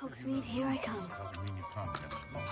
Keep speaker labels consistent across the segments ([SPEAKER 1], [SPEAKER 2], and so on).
[SPEAKER 1] Hogsmeade, here I come.
[SPEAKER 2] Doesn't mean you can't get along.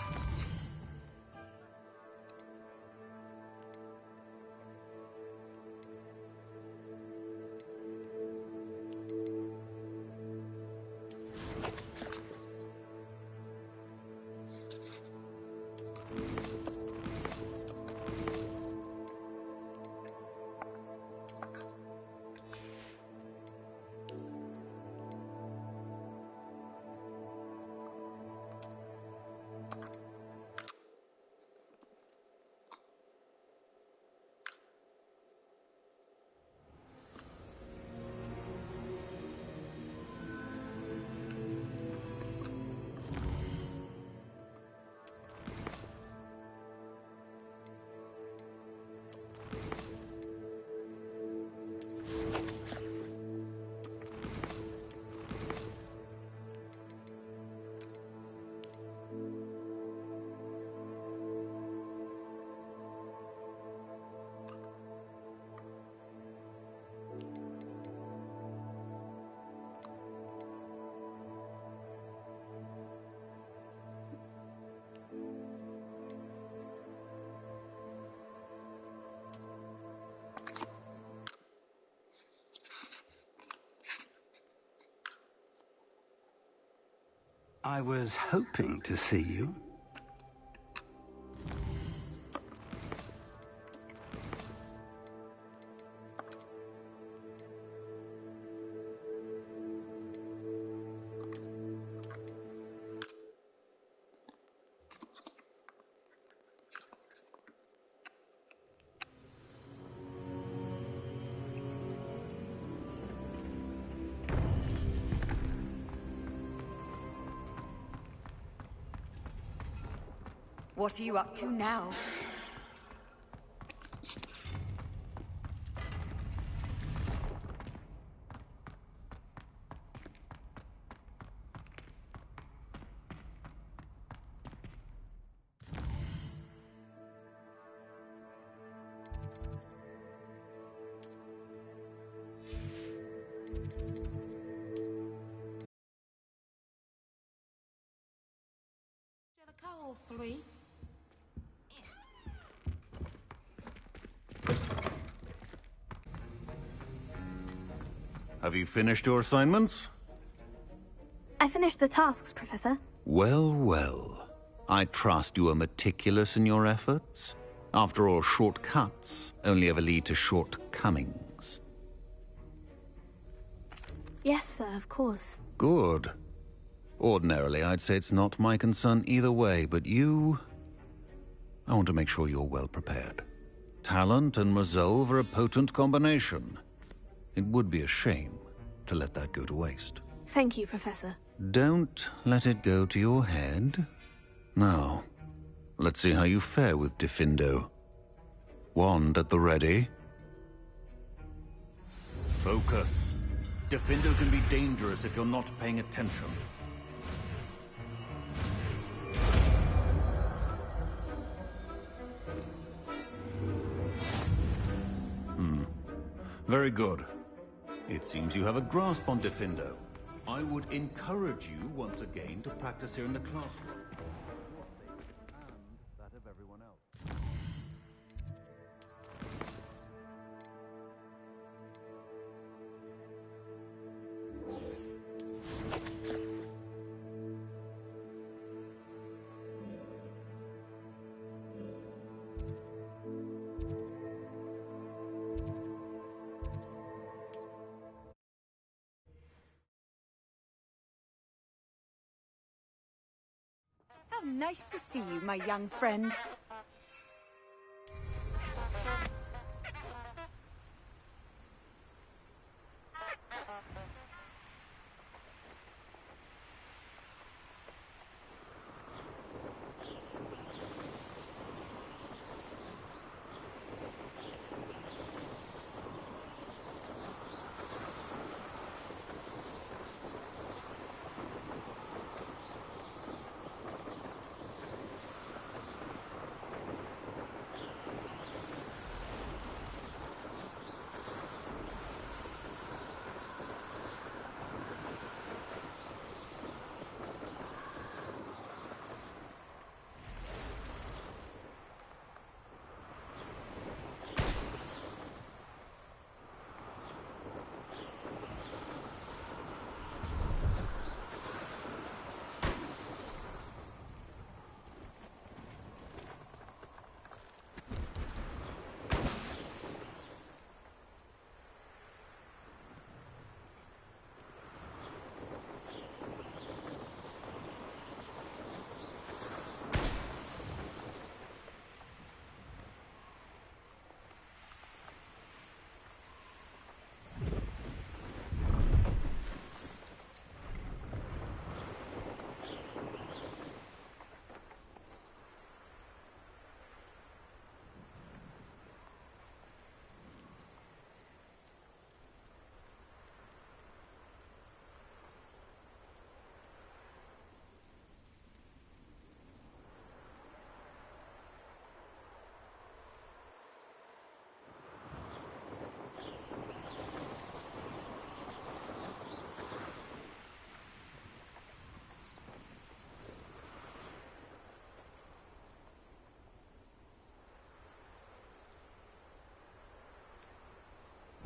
[SPEAKER 3] I was hoping to see you.
[SPEAKER 4] What are you up to now? Or three?
[SPEAKER 5] Have you finished your assignments?
[SPEAKER 1] I finished the tasks, Professor.
[SPEAKER 5] Well, well. I trust you are meticulous in your efforts. After all, shortcuts only ever lead to shortcomings.
[SPEAKER 1] Yes, sir, of course.
[SPEAKER 5] Good. Ordinarily, I'd say it's not my concern either way, but you... I want to make sure you're well prepared. Talent and resolve are a potent combination. It would be a shame to let that go to waste.
[SPEAKER 1] Thank you, Professor.
[SPEAKER 5] Don't let it go to your head. Now, let's see how you fare with Diffindo. Wand at the ready. Focus. Diffindo can be dangerous if you're not paying attention. Very good. It seems you have a grasp on Diffindo. I would encourage you once again to practice here in the classroom. And that of everyone else.
[SPEAKER 4] How nice to see you, my young friend.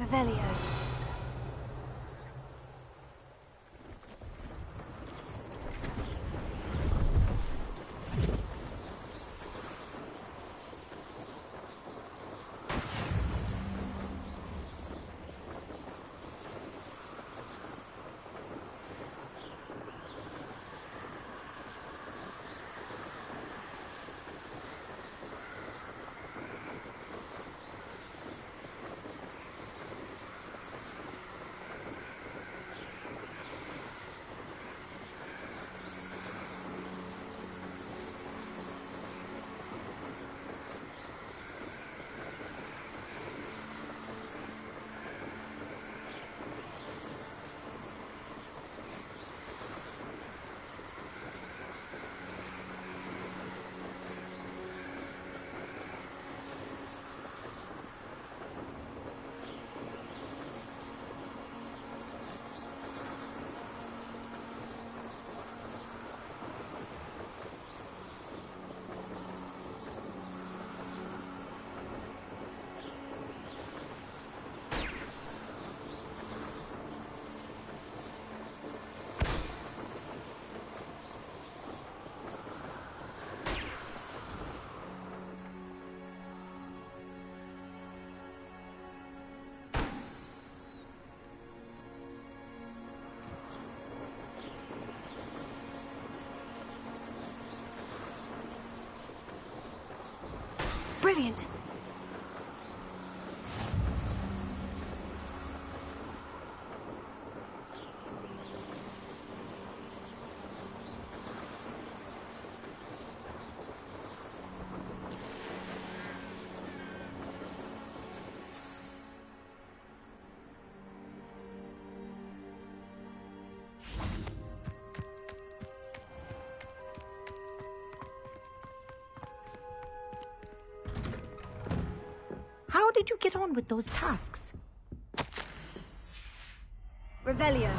[SPEAKER 1] Revelio. Brilliant!
[SPEAKER 4] How did you get on with those tasks?
[SPEAKER 1] Revelio.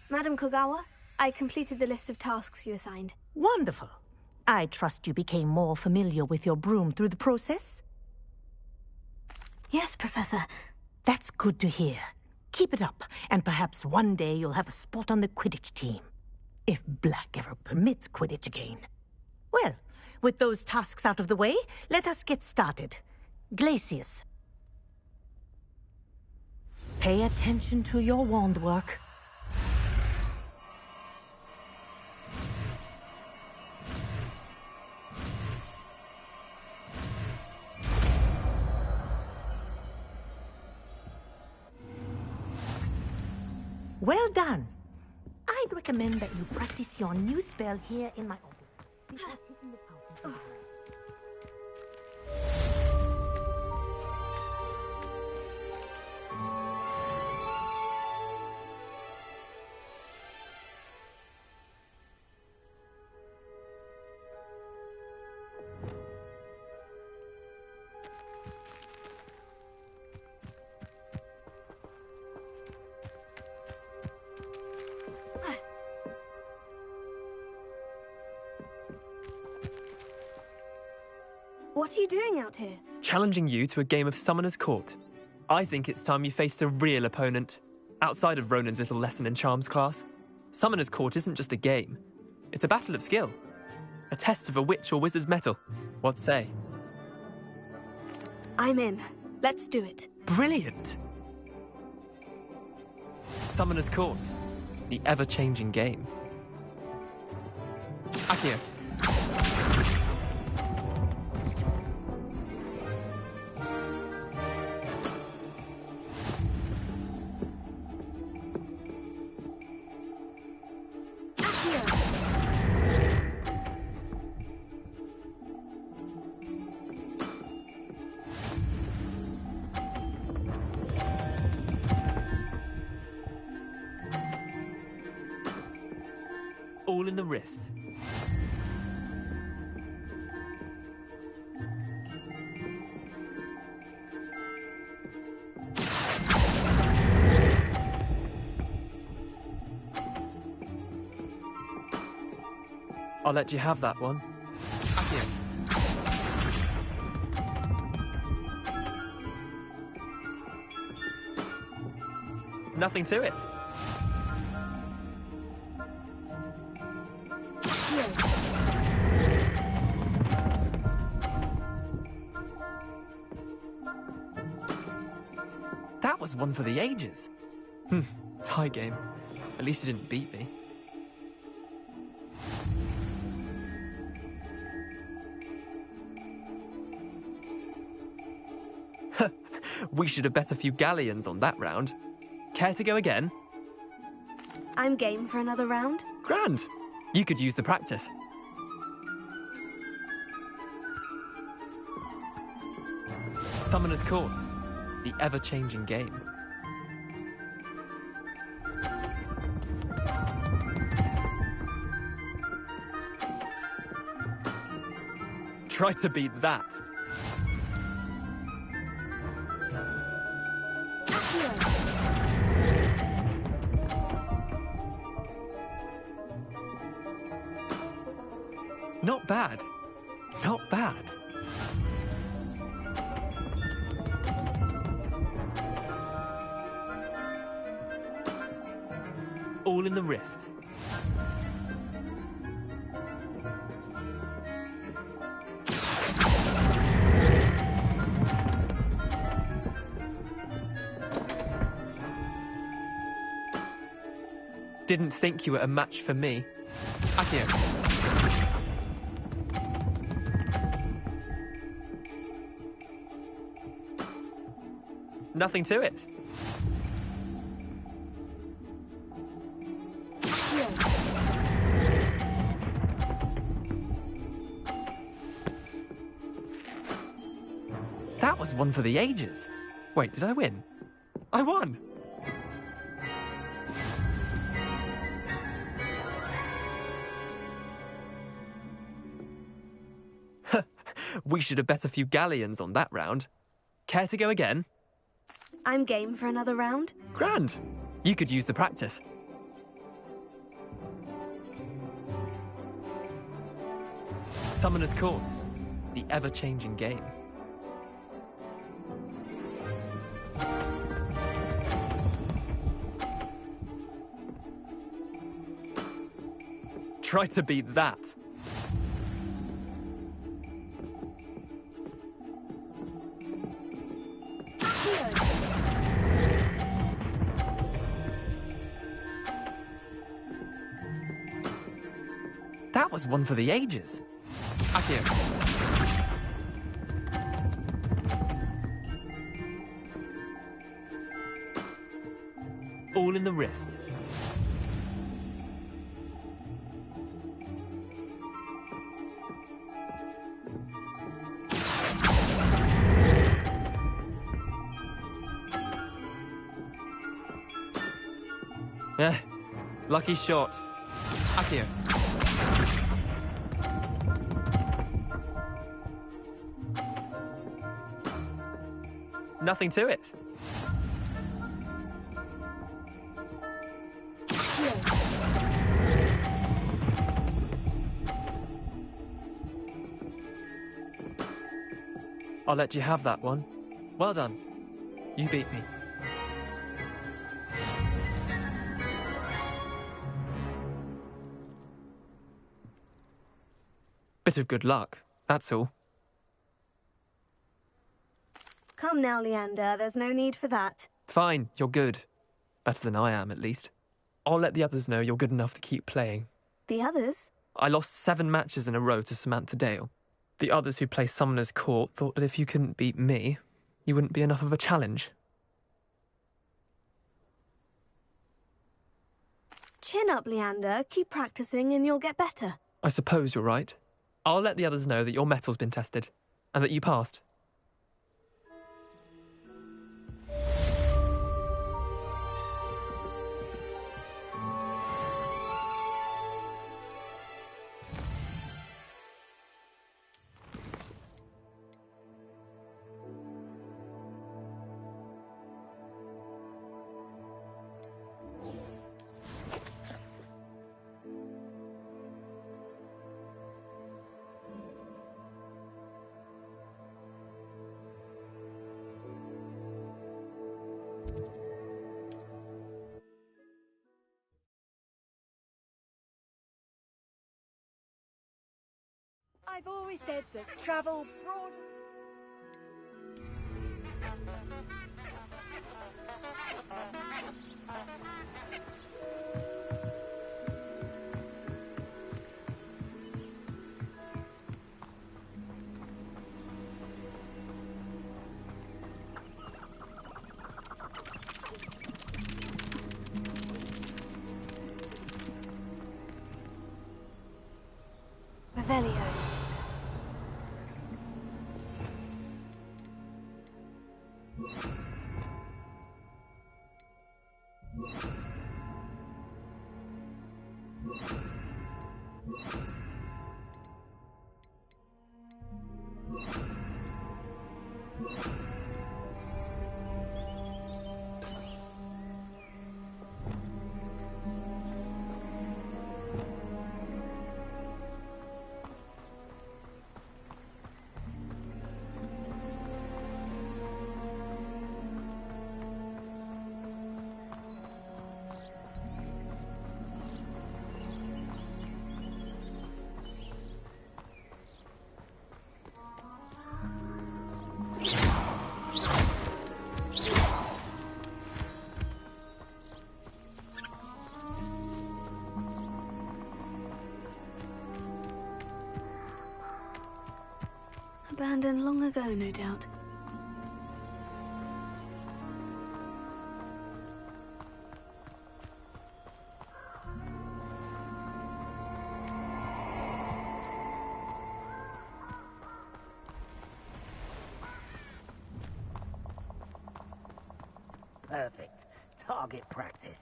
[SPEAKER 1] Madam Kogawa, I completed the list of tasks you assigned.
[SPEAKER 4] Wonderful. I trust you became more familiar with your broom through the process?
[SPEAKER 1] Yes, Professor.
[SPEAKER 4] That's good to hear. Keep it up, and perhaps one day you'll have a spot on the Quidditch team. If Black ever permits Quidditch again. Well, with those tasks out of the way, let us get started. Glacius. Pay attention to your wand work. Well done. I'd recommend that you practice your new spell here in my office.
[SPEAKER 1] What are you doing out here?
[SPEAKER 2] Challenging you to a game of Summoner's Court. I think it's time you faced a real opponent, outside of Ronan's little lesson in charms class. Summoner's Court isn't just a game. It's a battle of skill. A test of a witch or wizard's mettle. What say?
[SPEAKER 1] I'm in. Let's do it.
[SPEAKER 2] Brilliant! Summoner's Court. The ever-changing game. Accio. All in the wrist. I'll let you have that one. Accio. Nothing to it. That was one for the ages. Tie game. At least you didn't beat me. We should have bet a few galleons on that round. Care to go again?
[SPEAKER 1] I'm game for another round.
[SPEAKER 2] Grand. You could use the practice. Summoner's Court. The ever-changing game. Try to beat that. Not bad. Not bad. All in the wrist. Didn't think you were a match for me. Accio. Nothing to it. That was one for the ages. Wait, did I win? I won! We should have bet a few galleons on that round. Care to go again?
[SPEAKER 1] I'm game for another round.
[SPEAKER 2] Grand. You could use the practice. Summoner's Court. The ever-changing game. Try to beat that. That was one for the ages. Accio. All in the wrist. Lucky shot. Accio. Nothing to it. I'll let you have that one. Well done. You beat me. Bit of good luck, that's all.
[SPEAKER 1] Come now, Leander, there's no need for that.
[SPEAKER 2] Fine, you're good. Better than I am, at least. I'll let the others know you're good enough to keep playing.
[SPEAKER 1] The others?
[SPEAKER 2] I lost 7 matches in a row to Samantha Dale. The others who play Summoner's Court thought that if you couldn't beat me, you wouldn't be enough of a challenge.
[SPEAKER 1] Chin up, Leander. Keep practicing and you'll get better.
[SPEAKER 2] I suppose you're right. I'll let the others know that your metal's been tested, and that you passed.
[SPEAKER 6] I've always said that travel broad...
[SPEAKER 1] Revelio. Abandoned long ago, no doubt.
[SPEAKER 7] Perfect. Target practice.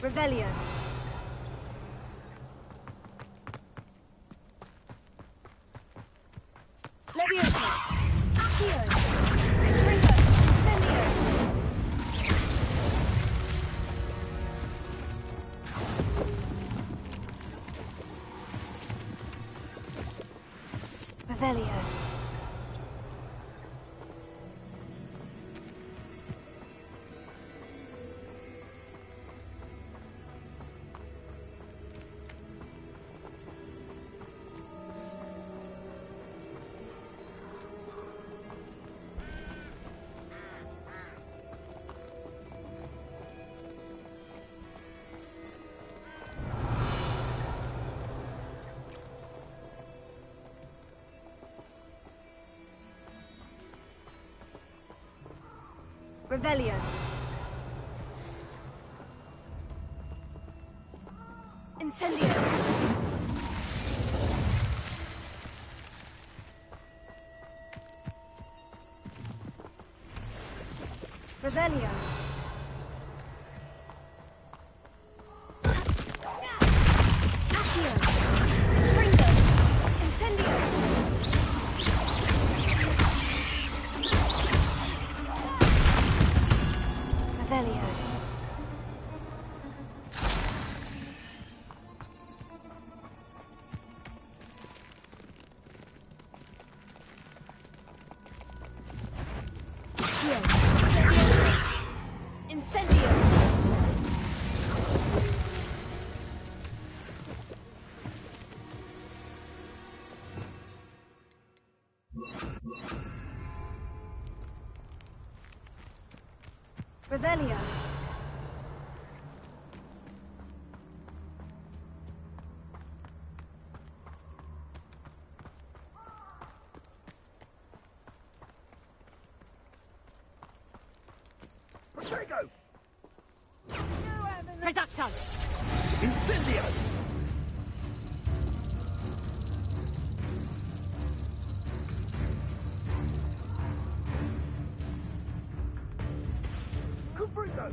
[SPEAKER 6] Revelio. Levioso. Accio. Ringo. Incendio. Revelio. Revelio. Incendio. Revelio. Accio. Ringo. Incendio. Revelio. Accio. Levioso. Incendio. Revelio.
[SPEAKER 7] Protego!
[SPEAKER 4] Reducto!
[SPEAKER 7] Incendio! Cubrigo!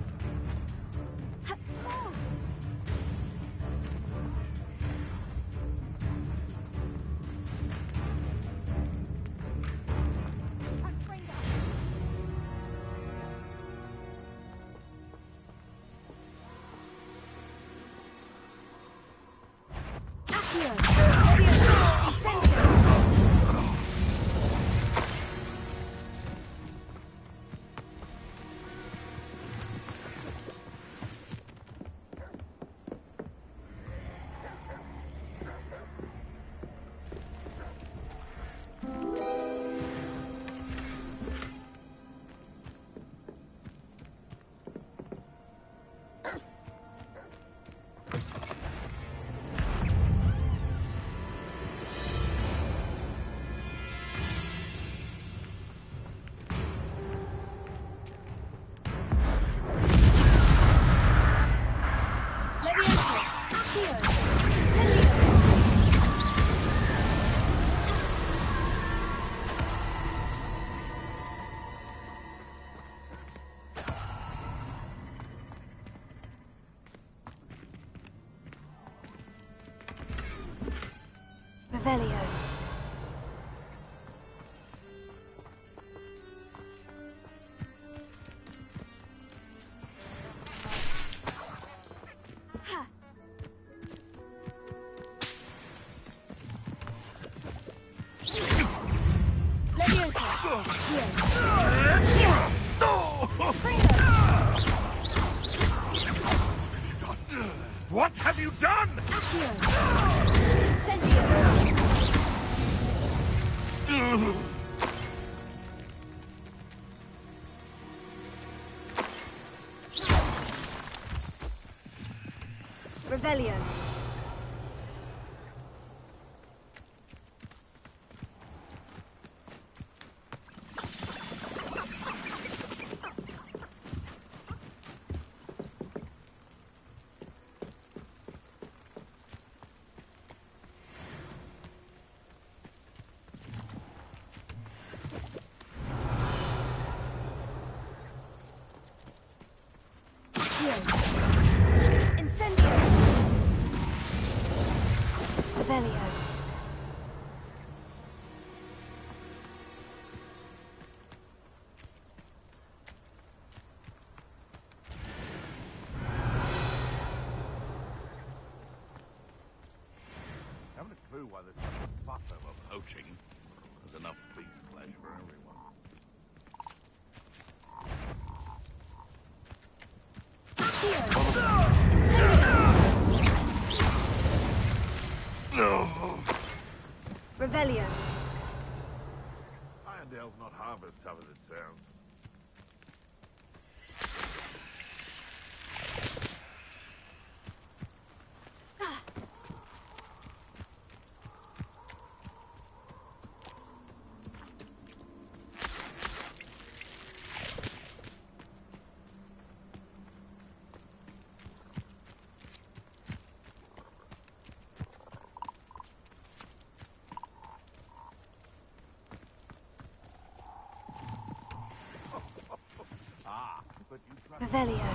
[SPEAKER 1] Revelio.
[SPEAKER 8] What have you done?
[SPEAKER 1] Revelio. Incendio. Revelio.
[SPEAKER 8] Haven't a clue why there's such a fuss over poaching. There's enough beef flesh for everyone.
[SPEAKER 1] Revelio.
[SPEAKER 8] Irondale's not half as tough as it sounds. But you trust
[SPEAKER 1] Revelio.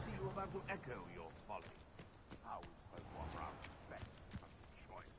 [SPEAKER 8] see you about to echo your folly. How is supposed to offer our respect to such a choice?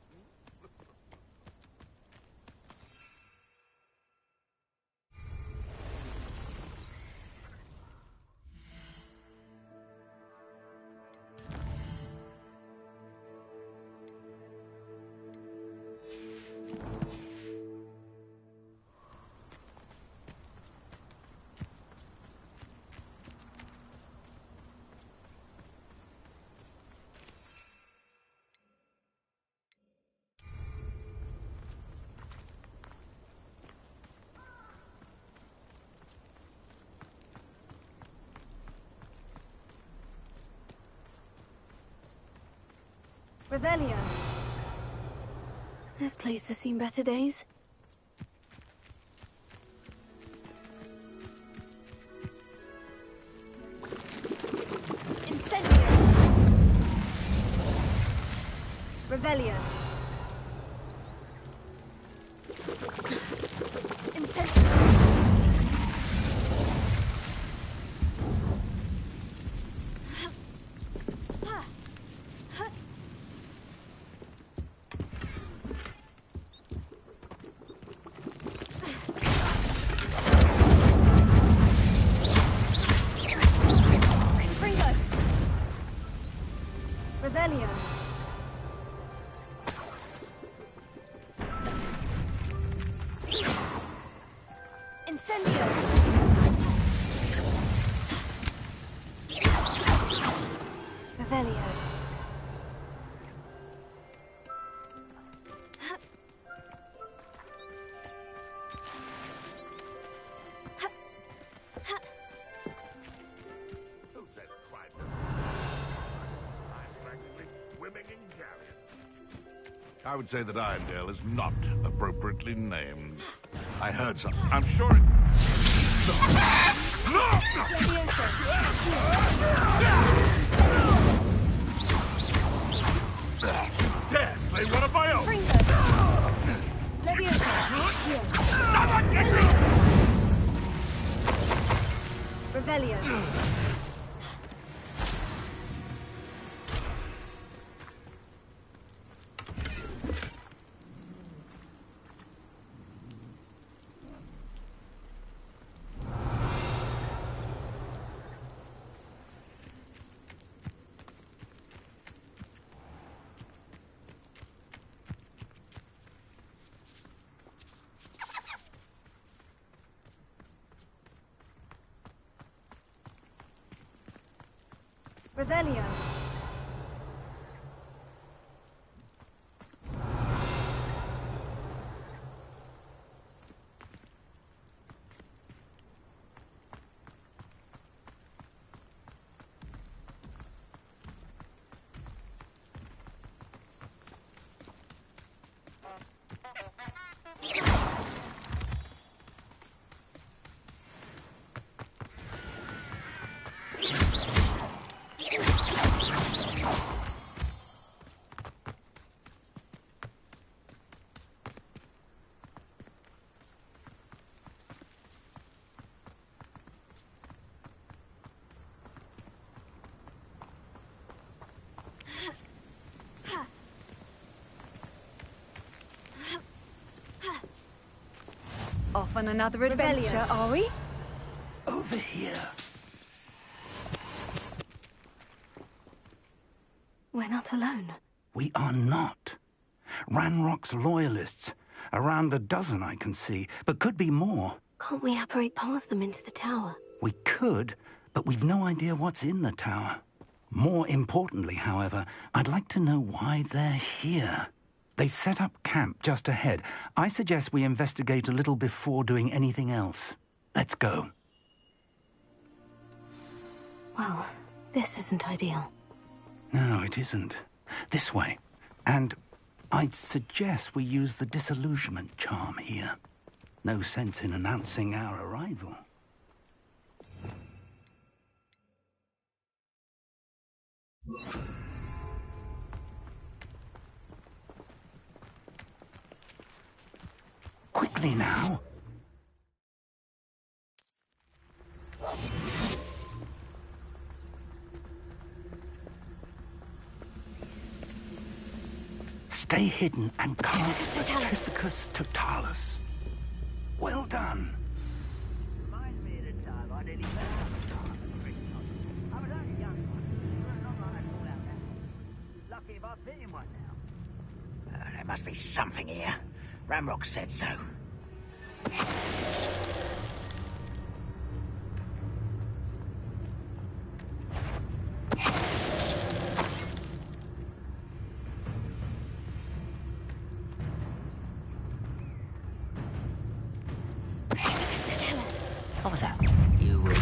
[SPEAKER 1] Revelio. This place has seen better days. Incendio. Revelio. Incendio. Revelio. Incendio. Revelio.
[SPEAKER 8] Who said crime? I'm practically swimming in galleons. I would say that Irondale is not appropriately named. I heard some. I'm sure it... No! Dare slay one of my own! Someone get me!
[SPEAKER 1] Revelio.
[SPEAKER 6] Revelio.
[SPEAKER 9] Off on another adventure, are we?
[SPEAKER 3] Over here.
[SPEAKER 1] We're not alone.
[SPEAKER 3] We are not. Ranrock's loyalists. Around a dozen I can see, but could be more.
[SPEAKER 1] Can't we apparate past them into the tower?
[SPEAKER 3] We could, but we've no idea what's in the tower. More importantly, however, I'd like to know why they're here. They've set up camp just ahead. I suggest we investigate a little before doing anything else. Let's go.
[SPEAKER 1] Well, this isn't ideal.
[SPEAKER 3] No, it isn't. This way. And I'd suggest we use the disillusionment charm here. No sense in announcing our arrival. Quickly now. Stay hidden and cast Certificus Totalis. Well done.
[SPEAKER 7] Reminds me of the time I nearly fell out of the car at the Christmas. I was only a young one. Not like I fall out now. Lucky if I fit in one now. There must be something here. Ramrock said so. What was that? You will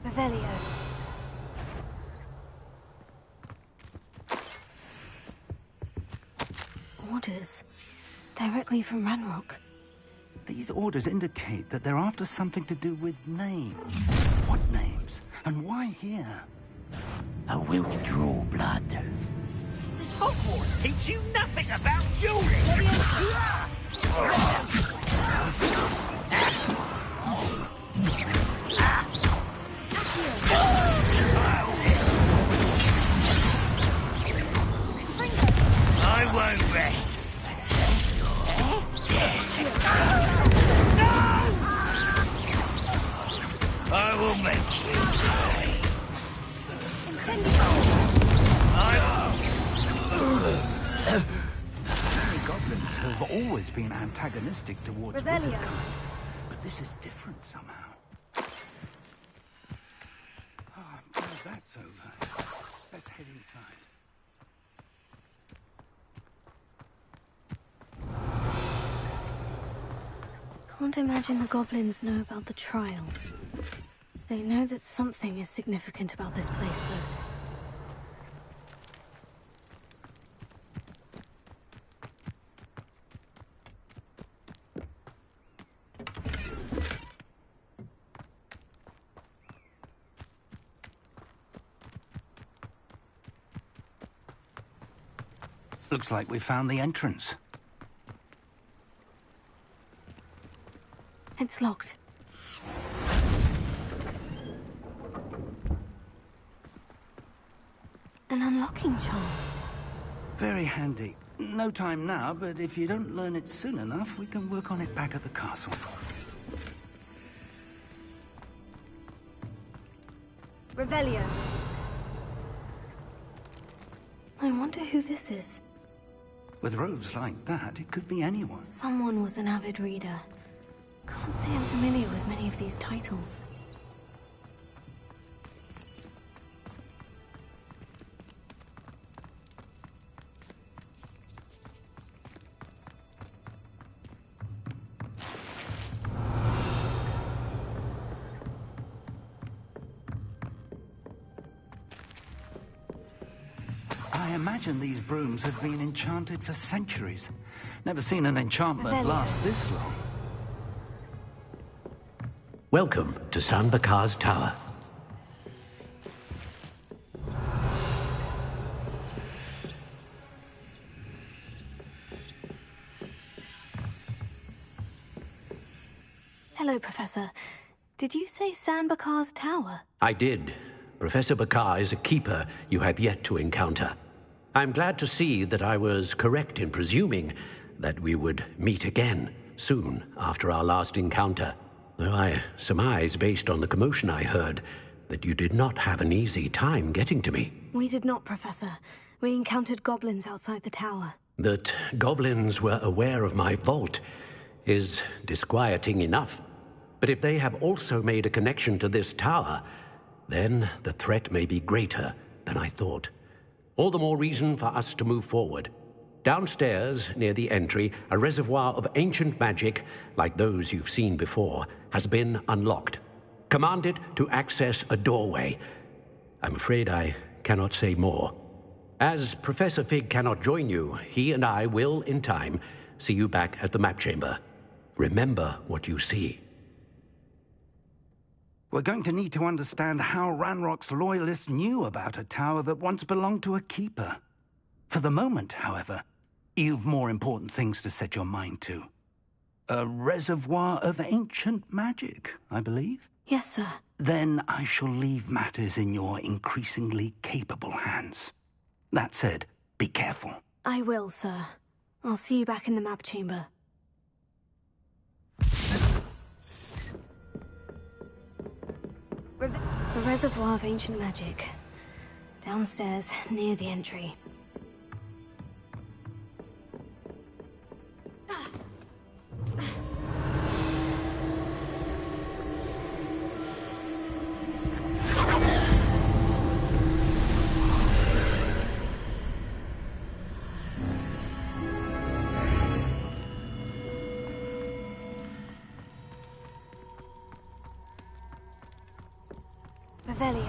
[SPEAKER 6] Revelio.
[SPEAKER 1] Orders. Directly from Ranrock.
[SPEAKER 3] These orders indicate that they're after something to do with names. What names? And why here?
[SPEAKER 7] I will draw blood. Does Hogwarts teach you nothing about dueling? I won't rest. I will make you die.
[SPEAKER 3] Goblins have always been antagonistic towards
[SPEAKER 6] Revelio.
[SPEAKER 3] wizard kind, but this is different somehow. Oh, I'm glad that's over. Let's head inside.
[SPEAKER 1] Can't imagine the goblins know about the trials. They know that something is significant about this place, though.
[SPEAKER 3] Looks like we found the entrance.
[SPEAKER 1] It's locked. An unlocking charm.
[SPEAKER 3] Very handy. No time now, but if you don't learn it soon enough, we can work on it back at the castle.
[SPEAKER 6] Revelio.
[SPEAKER 1] I wonder who this is.
[SPEAKER 3] With robes like that, it could be anyone.
[SPEAKER 1] Someone was an avid reader. Can't say I'm familiar with many of these titles.
[SPEAKER 3] I imagine these brooms have been enchanted for centuries. Never seen an enchantment
[SPEAKER 1] Revelio.
[SPEAKER 3] last this long.
[SPEAKER 10] Welcome to San Bakar's Tower.
[SPEAKER 1] Hello, Professor. Did you say San Bakar's Tower?
[SPEAKER 10] I did. Professor Bakar is a keeper you have yet to encounter. I'm glad to see that I was correct in presuming that we would meet again soon after our last encounter, though I surmise, based on the commotion I heard, that you did not have an easy time getting to me.
[SPEAKER 1] We did not, Professor. We encountered goblins outside the tower.
[SPEAKER 10] That goblins were aware of my vault is disquieting enough. But if they have also made a connection to this tower, then the threat may be greater than I thought. All the more reason for us to move forward. Downstairs, near the entry, a reservoir of ancient magic, like those you've seen before, has been unlocked. Command it to access a doorway. I'm afraid I cannot say more. As Professor Fig cannot join you, he and I will, in time, see you back at the map chamber. Remember what you see.
[SPEAKER 3] We're going to need to understand how Ranrock's loyalists knew about a tower that once belonged to a keeper. For the moment, however, you've more important things to set your mind to. A reservoir of ancient magic, I believe?
[SPEAKER 1] Yes, sir.
[SPEAKER 3] Then I shall leave matters in your increasingly capable hands. That said, be careful.
[SPEAKER 1] I will, sir. I'll see you back in the map chamber. A reservoir of ancient magic. Downstairs, near the entry. Revelio.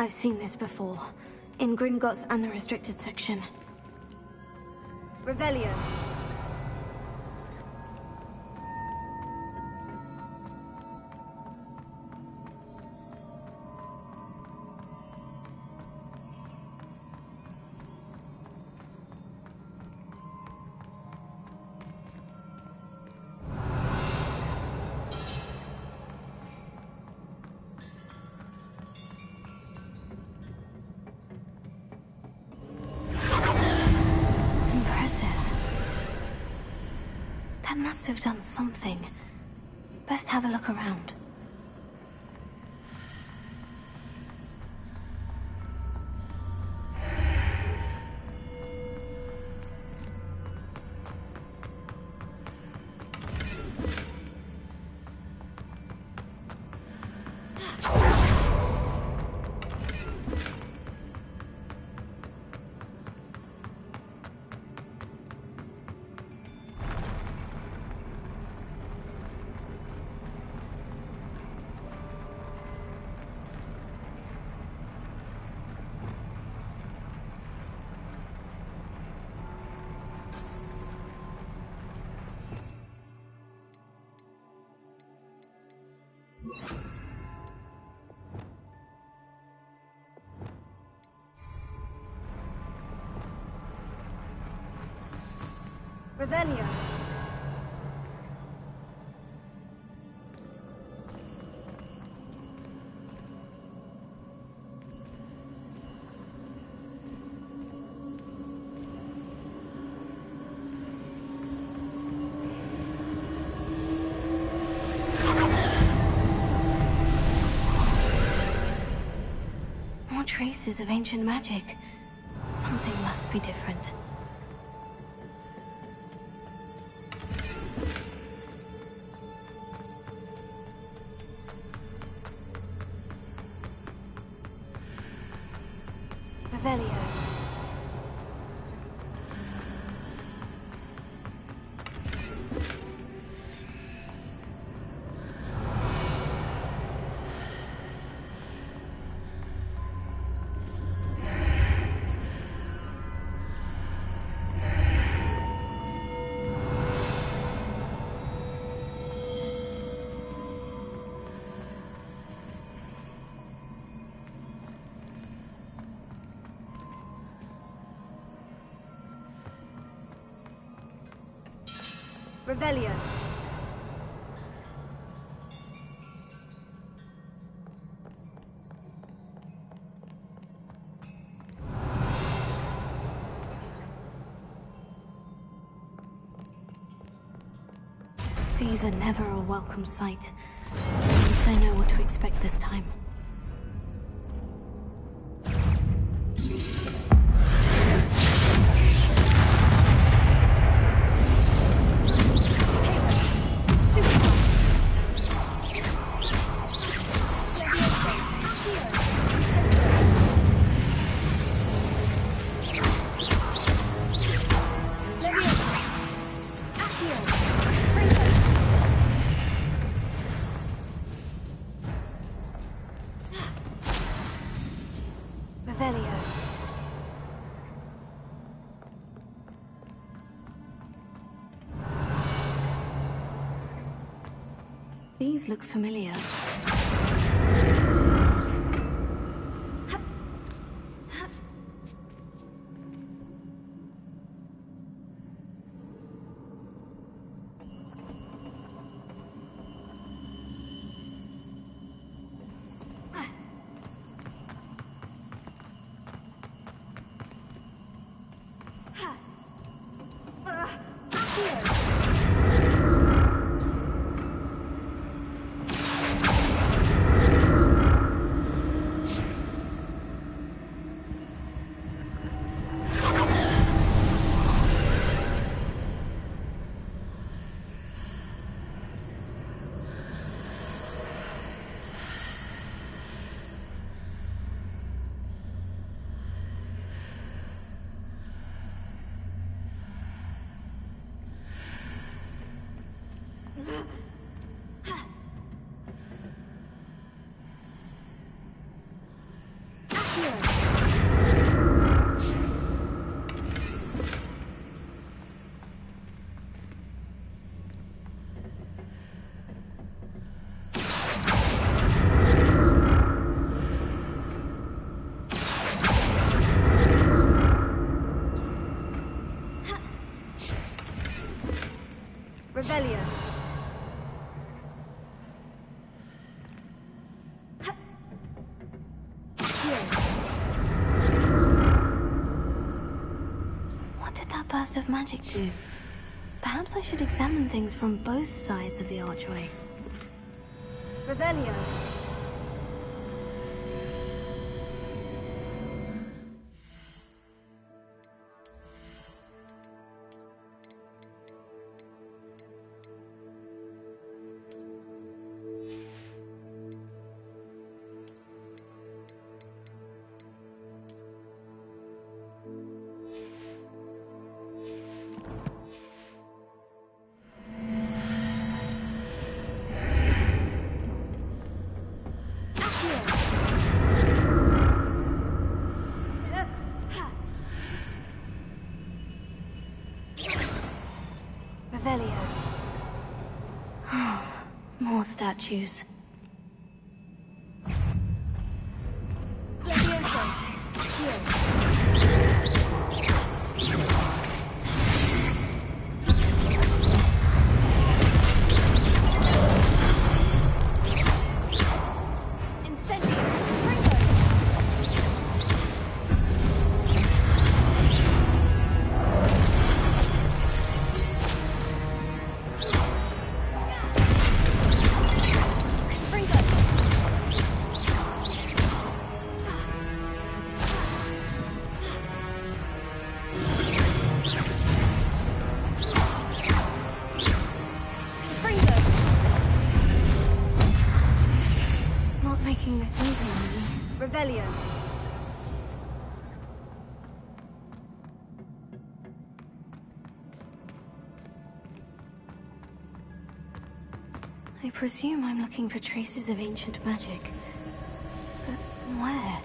[SPEAKER 1] I've seen this before. In Gringotts and the restricted section.
[SPEAKER 9] Revelio.
[SPEAKER 1] Must have done something. Best have a look around.
[SPEAKER 9] Revelio.
[SPEAKER 1] More traces of ancient magic. Something must be different.
[SPEAKER 9] Revelio. Revelio.
[SPEAKER 1] These are never a welcome sight. At least I know what to expect this time. These look familiar. burst of magic do? Perhaps I should examine things from both sides of the archway.
[SPEAKER 9] Revelio. Revelio.
[SPEAKER 1] More statues.
[SPEAKER 9] Levioso. Here.
[SPEAKER 6] Incendio. Fringo. Fringo. Fringo.
[SPEAKER 1] Not making this easy on me.
[SPEAKER 9] Revelio.
[SPEAKER 1] I presume I'm looking for traces of ancient magic. But where?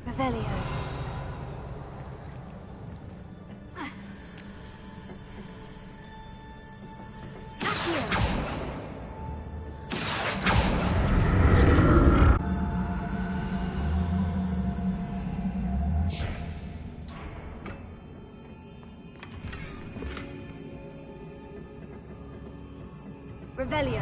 [SPEAKER 9] Revelio. Revelio.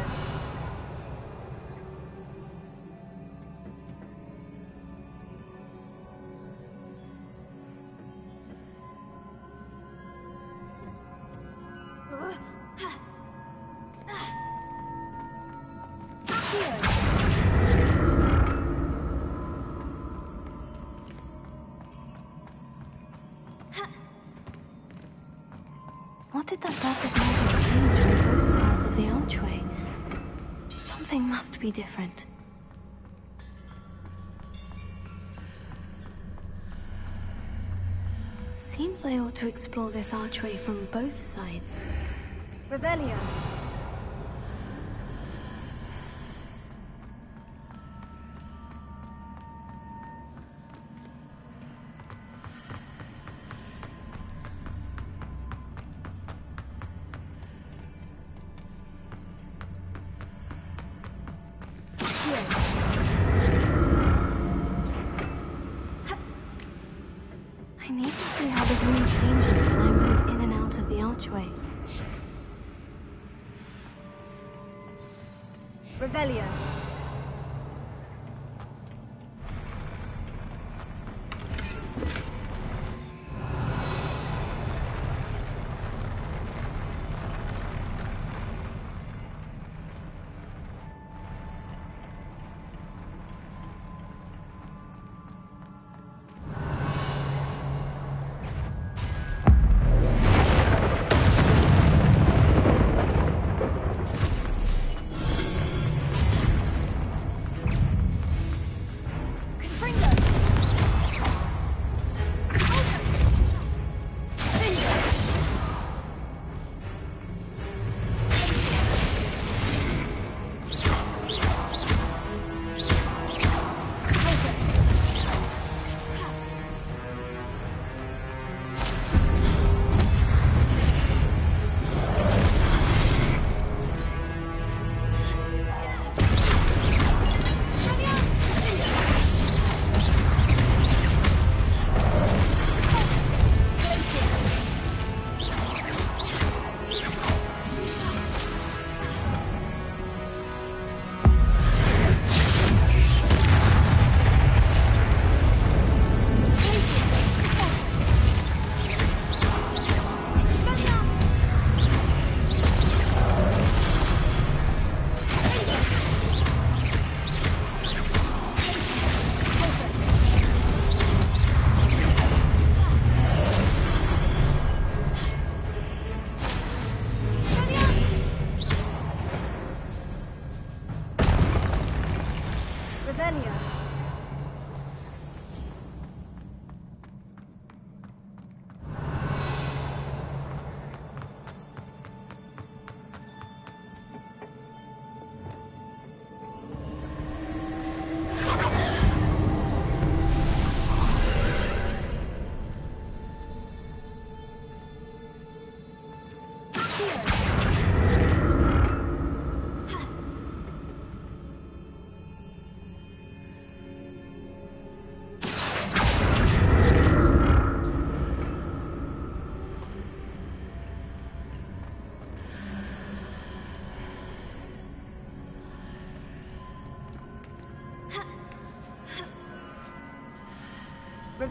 [SPEAKER 1] What did that burst of magic change on both sides of the archway? Something must be different. Seems I ought to explore this archway from both sides.
[SPEAKER 9] Revelio.
[SPEAKER 1] I need to see how the room changes when I move in and out of the archway.
[SPEAKER 9] Revelio.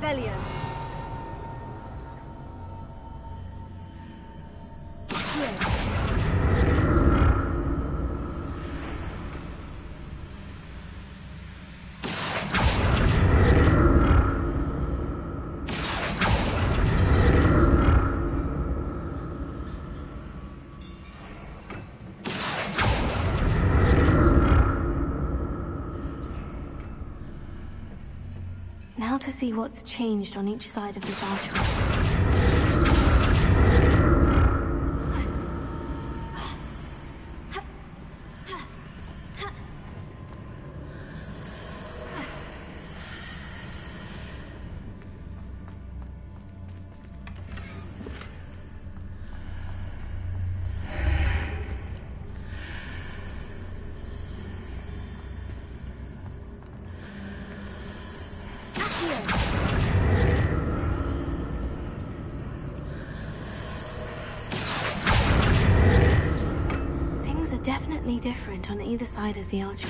[SPEAKER 9] Revelio.
[SPEAKER 1] Now to see what's changed on each side of this archway. Things are definitely different on either side of the archway.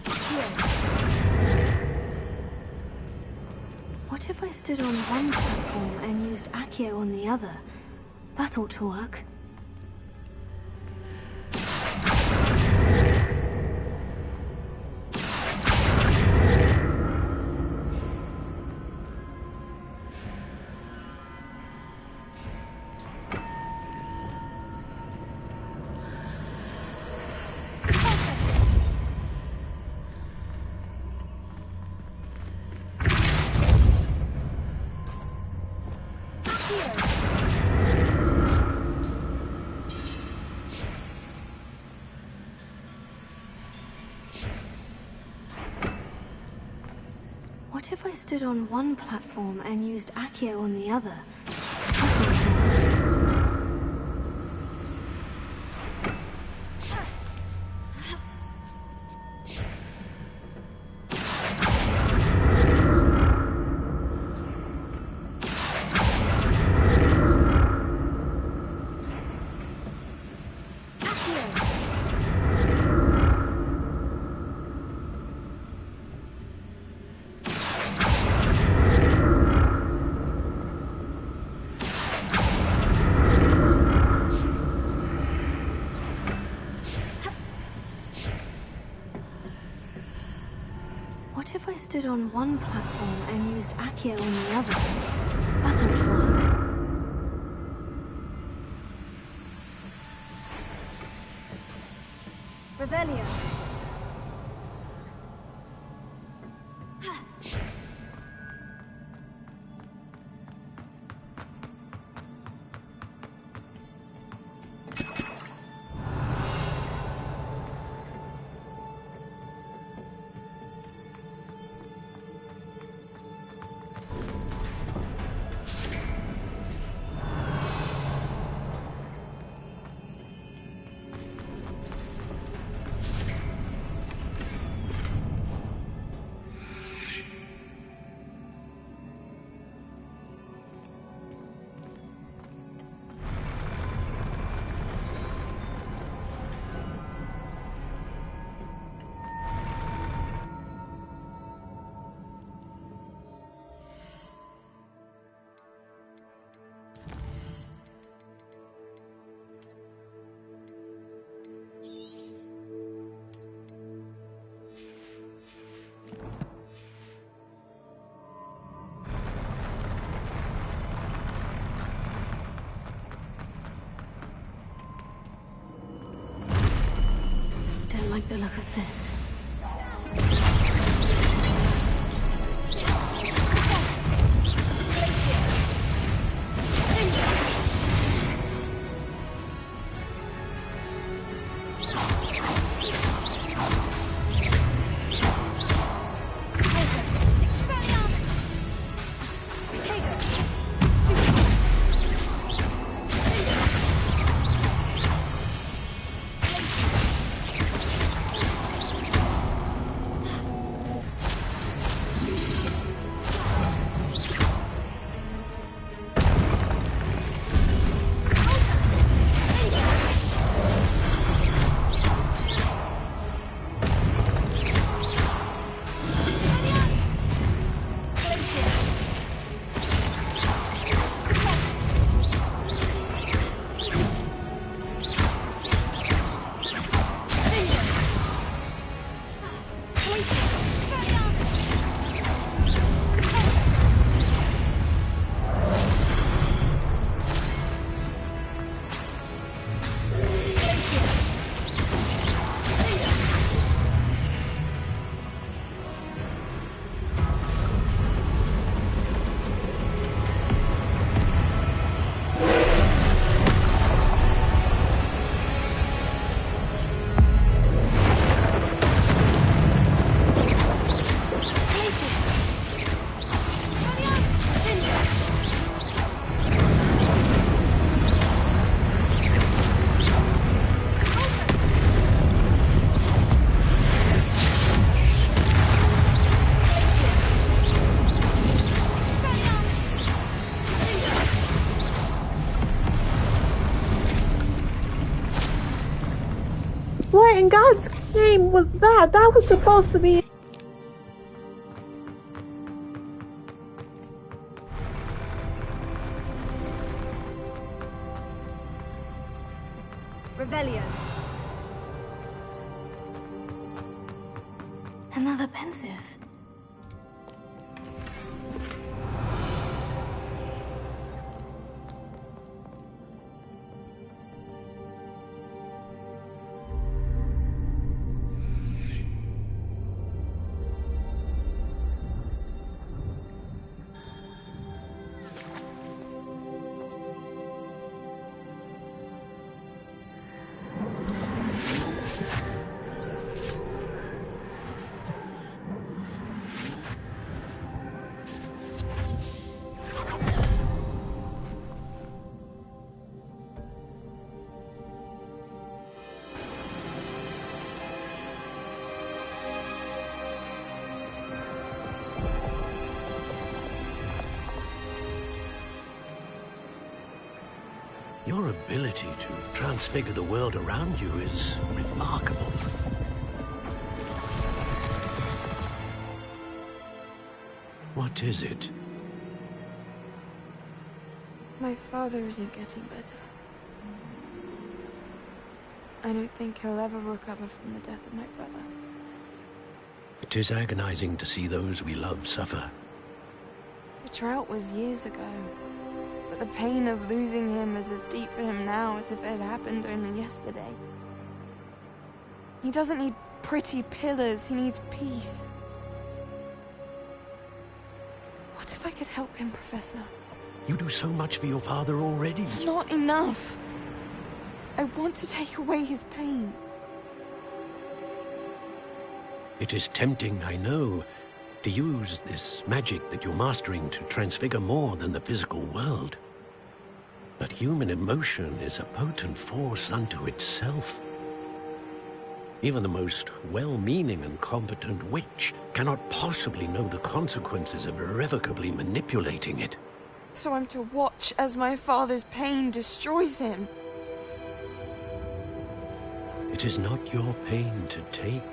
[SPEAKER 1] But how? What if I stood on one platform and used Accio on the other? That ought to work. What if I stood on one platform and used Accio on the other? What if I stood on one platform and used Accio on the other? That ought to work.
[SPEAKER 9] Revelio.
[SPEAKER 1] Don't like the look of this.
[SPEAKER 11] in God's name was that? That was supposed to be...
[SPEAKER 9] Revelio.
[SPEAKER 1] Another pensive.
[SPEAKER 10] Your ability to transfigure the world around you is remarkable. What is it?
[SPEAKER 12] My father isn't getting better. I don't think he'll ever recover from the death of my brother.
[SPEAKER 10] It is agonizing to see those we love suffer.
[SPEAKER 12] The drought was years ago, but the pain of losing him is as deep for him now as if it had happened only yesterday. He doesn't need pretty pillars, he needs peace. What if I could help him, Professor?
[SPEAKER 10] You do so much for your father already.
[SPEAKER 12] It's not enough. I want to take away his pain.
[SPEAKER 10] It is tempting, I know, to use this magic that you're mastering to transfigure more than the physical world. But human emotion is a potent force unto itself. Even the most well-meaning and competent witch cannot possibly know the consequences of irrevocably manipulating it.
[SPEAKER 12] So I'm to watch as my father's pain destroys him.
[SPEAKER 10] It is not your pain to take.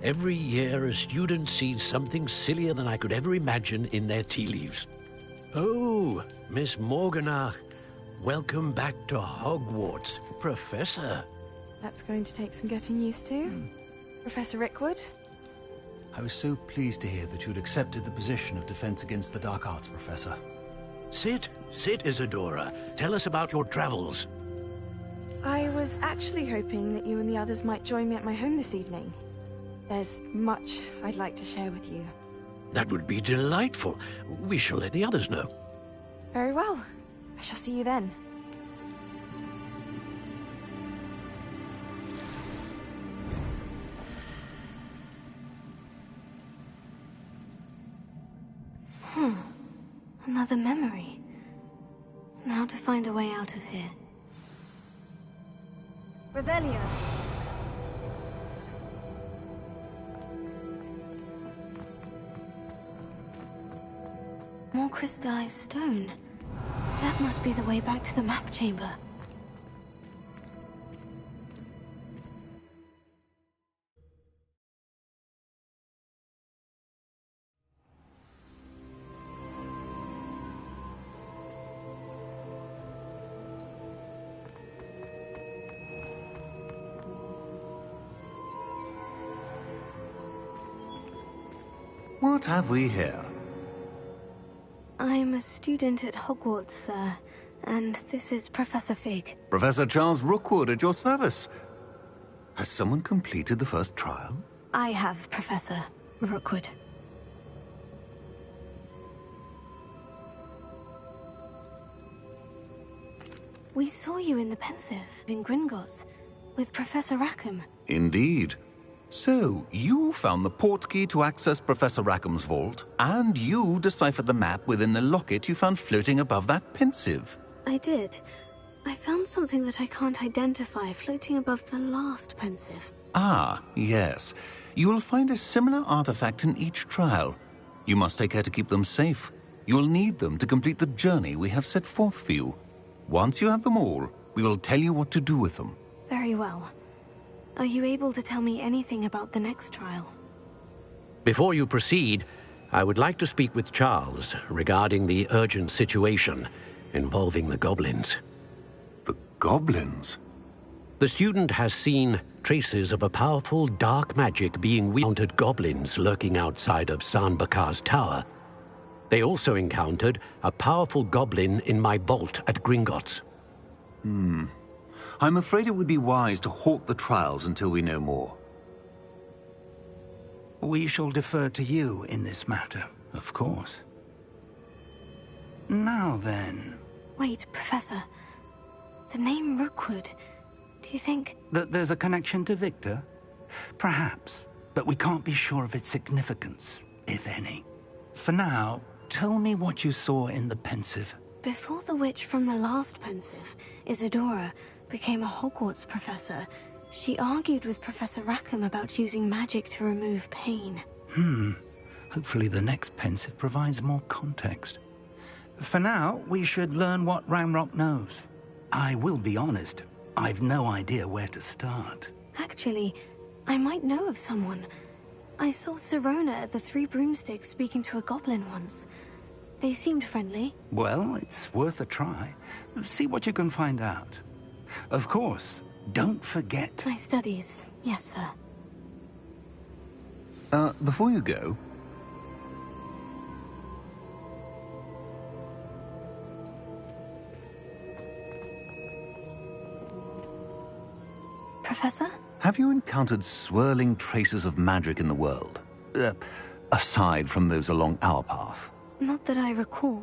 [SPEAKER 10] Every year, a student sees something sillier than I could ever imagine in their tea leaves. Oh, Miss Morganach, welcome back to Hogwarts, Professor.
[SPEAKER 12] That's going to take some getting used to. Professor Rickwood?
[SPEAKER 13] I was so pleased to hear that you'd accepted the position of Defense Against the Dark Arts, Professor.
[SPEAKER 10] Sit, Isadora. Tell us about your travels.
[SPEAKER 12] I was actually hoping that you and the others might join me at my home this evening. There's much I'd like to share with you.
[SPEAKER 10] That would be delightful. We shall let the others know.
[SPEAKER 12] Very well. I shall see you then.
[SPEAKER 1] Another memory. Now to find a way out of here.
[SPEAKER 9] Revelio.
[SPEAKER 1] More crystallized stone. That must be the way back to the map chamber.
[SPEAKER 5] What have we here?
[SPEAKER 1] I'm a student at Hogwarts, sir, and this is Professor Fig.
[SPEAKER 5] Professor Charles Rookwood at your service. Has someone completed the first trial?
[SPEAKER 1] I have, Professor Rookwood. We saw you in the Pensive, in Gringotts, with Professor Rackham.
[SPEAKER 5] Indeed. So, you found the portkey to access Professor Rackham's vault, and you deciphered the map within the locket you found floating above that Pensive.
[SPEAKER 1] I did. I found something that I can't identify floating above the last pensive.
[SPEAKER 5] Ah, yes. You will find a similar artifact in each trial. You must take care to keep them safe. You will need them to complete the journey we have set forth for you. Once you have them all, we will tell you what to do with them.
[SPEAKER 1] Very well. Are you able to tell me anything about the next trial?
[SPEAKER 10] Before you proceed, I would like to speak with Charles regarding the urgent situation involving the goblins.
[SPEAKER 5] The goblins?
[SPEAKER 10] The student has seen traces of a powerful dark magic being encountered goblins lurking outside of San Bakar's tower. They also encountered a powerful goblin in my vault at Gringotts.
[SPEAKER 5] I'm afraid it would be wise to halt the trials until we know more.
[SPEAKER 3] We shall defer to you in this matter, of course. Now then...
[SPEAKER 1] Wait, Professor. The name Rookwood. Do you think...
[SPEAKER 3] That there's a connection to Victor? Perhaps, but we can't be sure of its significance, if any. For now, tell me what you saw in the pensive.
[SPEAKER 1] Before the witch from the last pensive, Isadora, became a Hogwarts professor, she argued with Professor Rackham about using magic to remove pain.
[SPEAKER 3] Hopefully the next pensive provides more context. For now, we should learn what Ramrock knows. I will be honest, I've no idea where to start.
[SPEAKER 1] Actually, I might know of someone. I saw Sirona at the Three Broomsticks speaking to a goblin once. They seemed friendly.
[SPEAKER 3] Well, it's worth a try. See what you can find out. Of course, don't forget...
[SPEAKER 1] My studies, yes, sir.
[SPEAKER 5] Before you go...
[SPEAKER 1] Professor?
[SPEAKER 5] Have you encountered swirling traces of magic in the world? Aside from those along our path?
[SPEAKER 1] Not that I recall.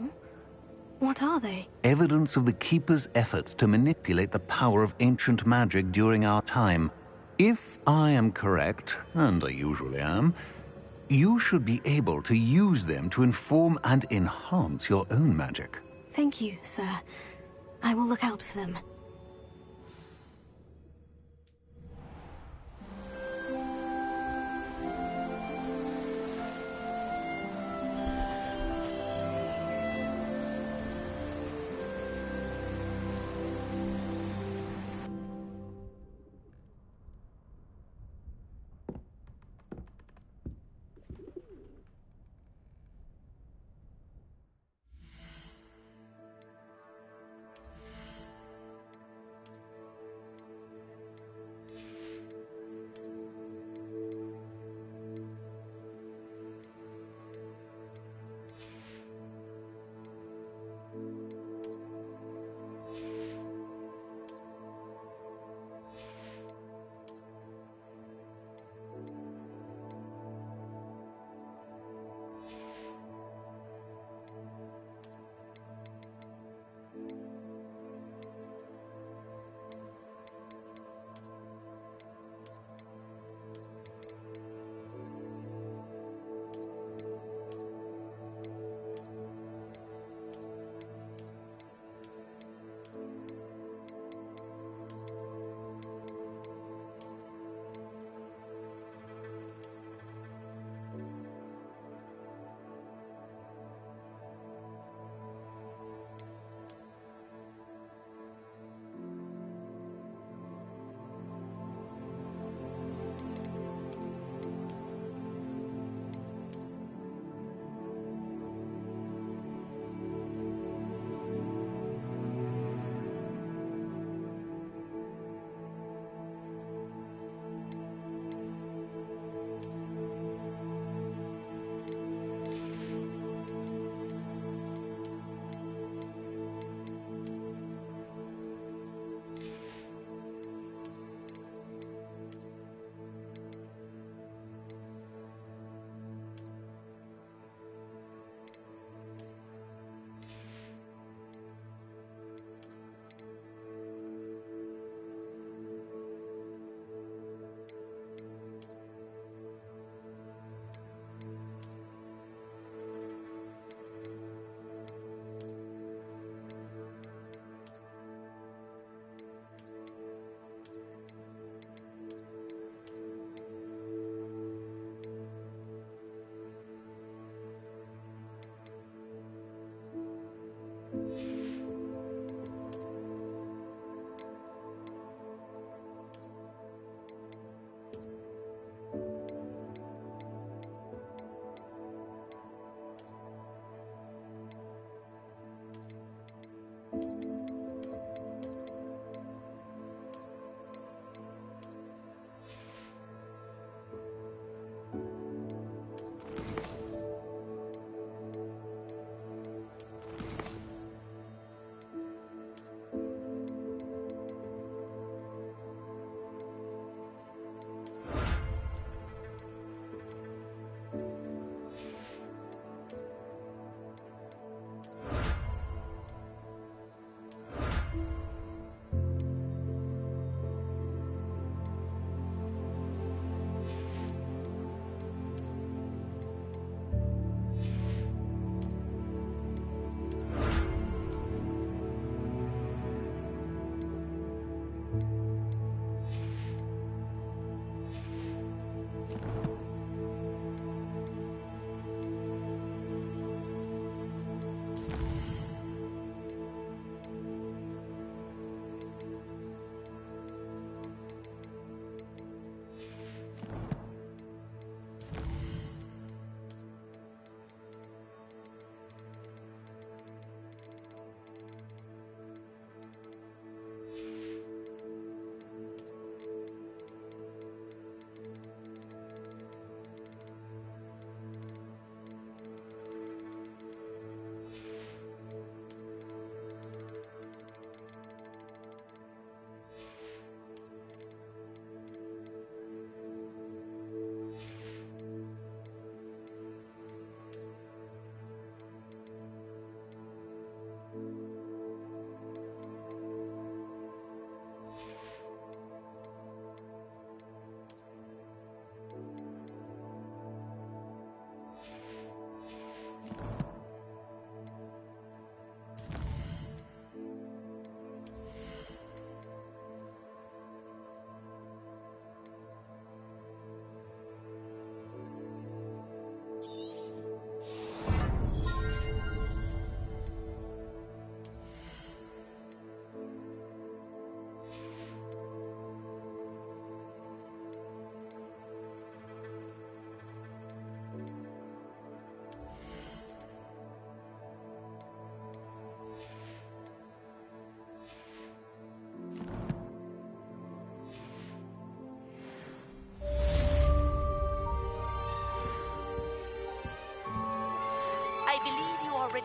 [SPEAKER 1] What are they?
[SPEAKER 5] Evidence of the Keeper's efforts to manipulate the power of ancient magic during our time. If I am correct, and I usually am, you should be able to use them to inform and enhance your own magic.
[SPEAKER 1] Thank you, sir. I will look out for them.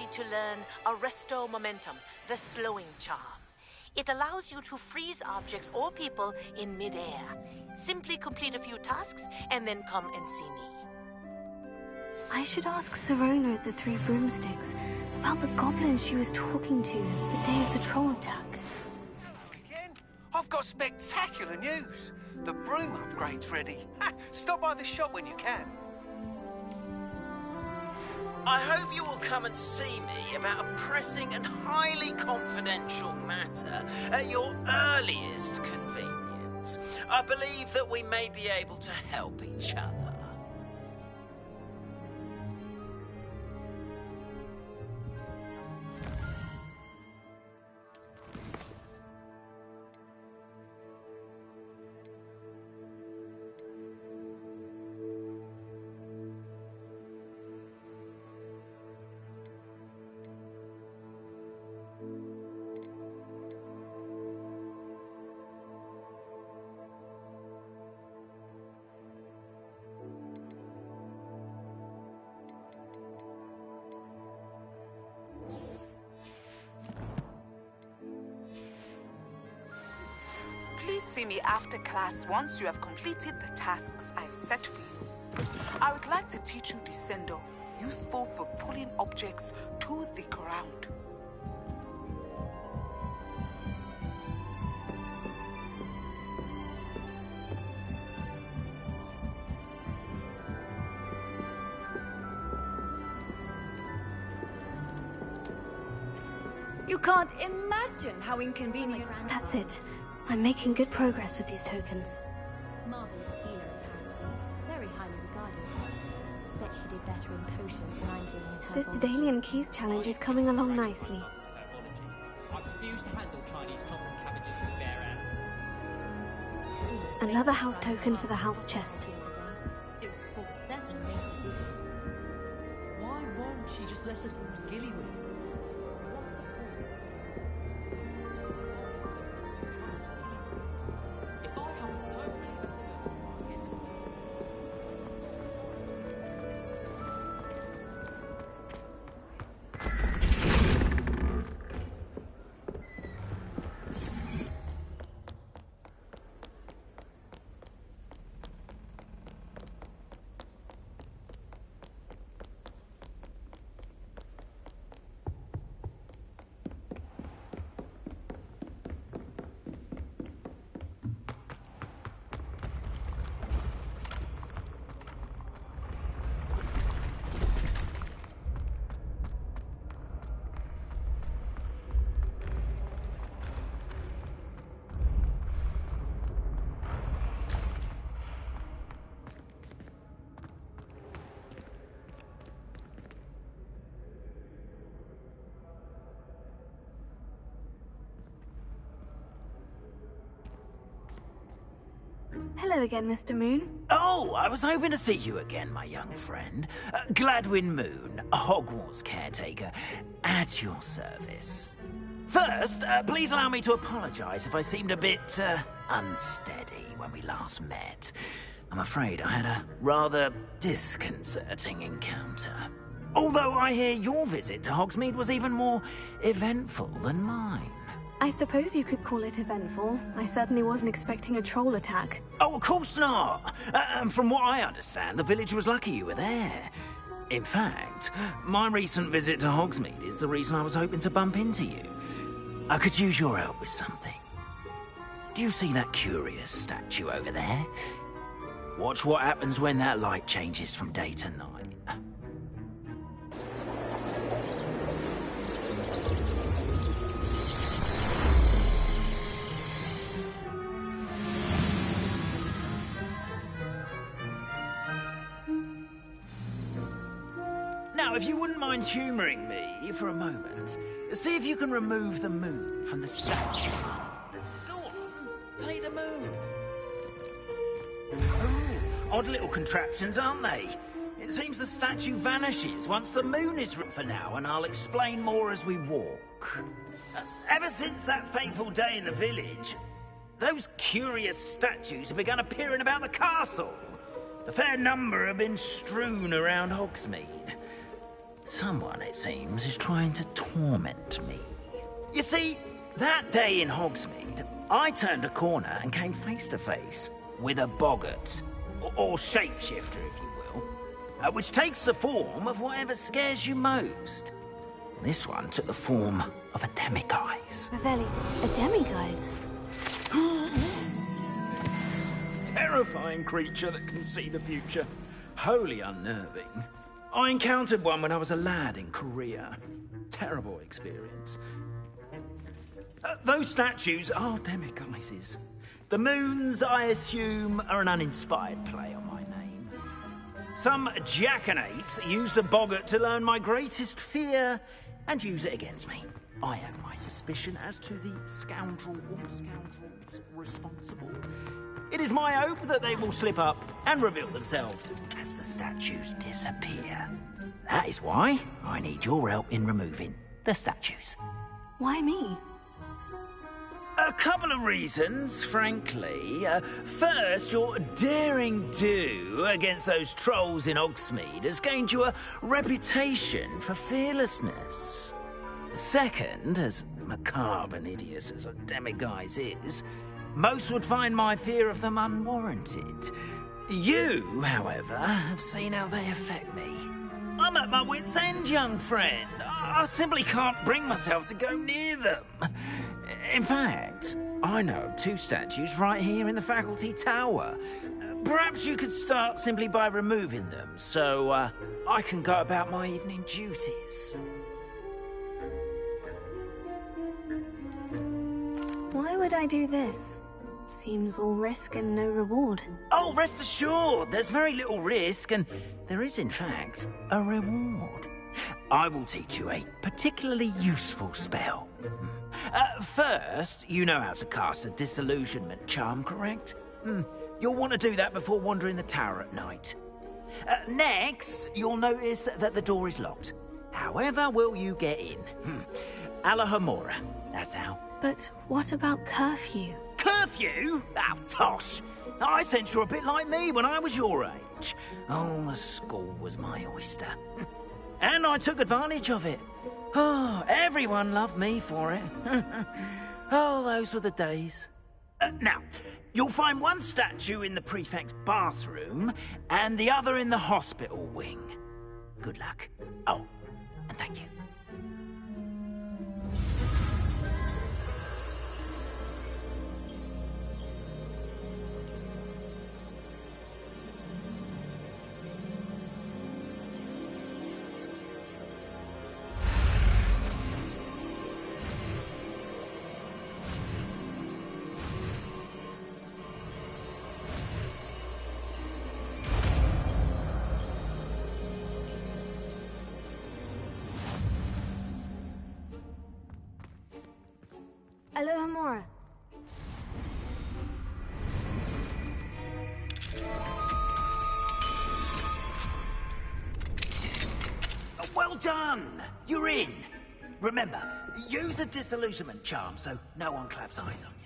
[SPEAKER 4] ready to learn Arresto Momentum, the slowing charm. It allows you to freeze objects or people in midair. Simply complete a few tasks and then come and see me.
[SPEAKER 1] I should ask Sirona at the Three Broomsticks about the goblin she was talking to the day of the troll attack.
[SPEAKER 14] Again? I've got spectacular news. The broom upgrade's ready. Ha! Stop by the shop when you can.
[SPEAKER 15] I hope you will come and see me about a pressing and highly confidential matter at your earliest convenience. I believe that we may be able to help each other.
[SPEAKER 16] Please see me after class once you have completed the tasks I've set for you. I would like to teach you Descendo, useful for pulling objects to the ground.
[SPEAKER 9] You can't imagine how inconvenient.
[SPEAKER 1] That's it. I'm making good progress with these tokens.
[SPEAKER 6] Marvelous healer, apparently. Very highly regarded. Bet she did better in potions than I'm doing in her.
[SPEAKER 1] This Daedalian Keys challenge is coming along nicely.
[SPEAKER 17] I refuse to handle Chinese chocolate cabbages with bare hands.
[SPEAKER 1] Another house token for the house chest.
[SPEAKER 6] It was for certain made her dizzy.
[SPEAKER 17] Why won't she just let us use Gillyweed?
[SPEAKER 1] Hello again, Mr. Moon.
[SPEAKER 15] Oh, I was hoping to see you again, my young friend. Gladwin Moon, Hogwarts caretaker, at your service. First, please allow me to apologize if I seemed a bit, unsteady when we last met. I'm afraid I had a rather disconcerting encounter. Although I hear your visit to Hogsmeade was even more eventful than mine.
[SPEAKER 1] I suppose you could call it eventful. I certainly wasn't expecting a troll attack.
[SPEAKER 15] Oh, of course not! From what I understand, the village was lucky you were there. In fact, my recent visit to Hogsmeade is the reason I was hoping to bump into you. I could use your help with something. Do you see that curious statue over there? Watch what happens when that light changes from day to night. Now, if you wouldn't mind humouring me for a moment, see if you can remove the moon from the statue. Go on, take the moon. Oh, odd little contraptions, aren't they? It seems the statue vanishes once the moon is removed for now, and I'll explain more as we walk. Ever since that fateful day in the village, those curious statues have begun appearing about the castle. A fair number have been strewn around Hogsmeade. Someone, it seems, is trying to torment me. You see, that day in Hogsmeade, I turned a corner and came face to face with a boggart, or shapeshifter, if you will, which takes the form of whatever scares you most. This one took the form of a demiguise.
[SPEAKER 1] Ravelli, a demiguise?
[SPEAKER 15] Terrifying creature that can see the future. Wholly unnerving. I encountered one when I was a lad in Korea. Terrible experience. Those statues are demiguises. The moons, I assume, are an uninspired play on my name. Some jackanapes used a boggart to learn my greatest fear and use it against me. I have my suspicion as to the scoundrel or scoundrels responsible. It is my hope that they will slip up and reveal themselves as the statues disappear. That is why I need your help in removing the statues.
[SPEAKER 1] Why me?
[SPEAKER 15] A couple of reasons, frankly. First, your daring do against those trolls in Hogsmeade has gained you a reputation for fearlessness. Second, as macabre and hideous as a demiguise is, most would find my fear of them unwarranted. You, however, have seen how they affect me. I'm at my wit's end, young friend. I simply can't bring myself to go near them. In fact, I know of 2 statues right here in the faculty tower. Perhaps you could start simply by removing them, so I can go about my evening duties.
[SPEAKER 1] Why would I do this? Seems all risk and no reward.
[SPEAKER 15] Oh, rest assured, there's very little risk, and there is, in fact, a reward. I will teach you a particularly useful spell. First, you know how to cast a disillusionment charm, correct? You'll want to do that before wandering the tower at night. Next, you'll notice that the door is locked. However will you get in? Alahomora, that's how.
[SPEAKER 1] But what about curfew?
[SPEAKER 15] Curfew? Oh, tosh! I sense you're a bit like me when I was your age. Oh, the school was my oyster. And I took advantage of it. Oh, everyone loved me for it. Oh, those were the days. Now, you'll find one statue in the prefect's bathroom and the other in the hospital wing. Good luck. Oh, and thank you.
[SPEAKER 1] Alohomora.
[SPEAKER 15] Well done! You're in. Remember, use a disillusionment charm so no one claps eyes on you.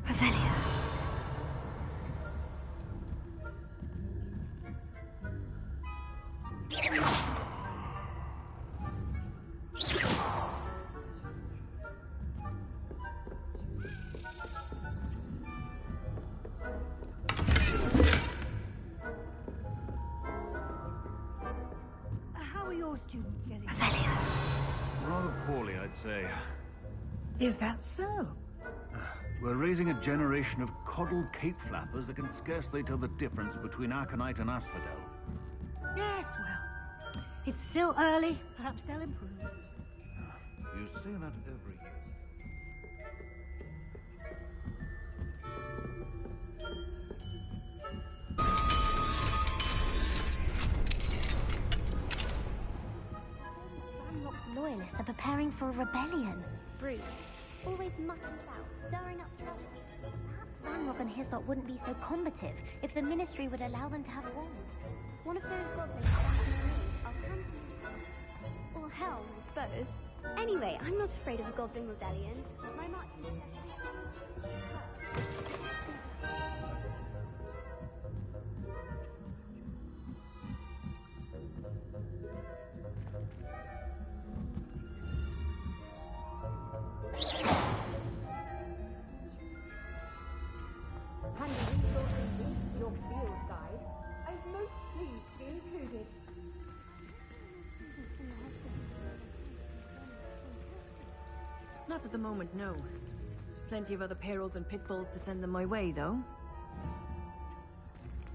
[SPEAKER 1] Ravelli.
[SPEAKER 9] How are your students getting?
[SPEAKER 8] Rather poorly, I'd say.
[SPEAKER 9] Is that so?
[SPEAKER 8] We're raising a generation of coddled cape flappers that can scarcely tell the difference between aconite and asphodel.
[SPEAKER 9] Yes, well, it's still early. Perhaps they'll improve.
[SPEAKER 8] You say that every year.
[SPEAKER 6] Loyalists are preparing for a rebellion.
[SPEAKER 12] Bree,
[SPEAKER 6] always mucking about, stirring up trouble. Perhaps Ranrock and his lot wouldn't be so combative if the Ministry would allow them to have war. One of those goblins standing in need of hands. Or hell, I suppose. Anyway, I'm not afraid of a goblin rebellion. My marching
[SPEAKER 18] And the resources linked to your field guide. I'm most pleased to be included.
[SPEAKER 19] Not at the moment, no. Plenty of other perils and pitfalls to send them my way, though.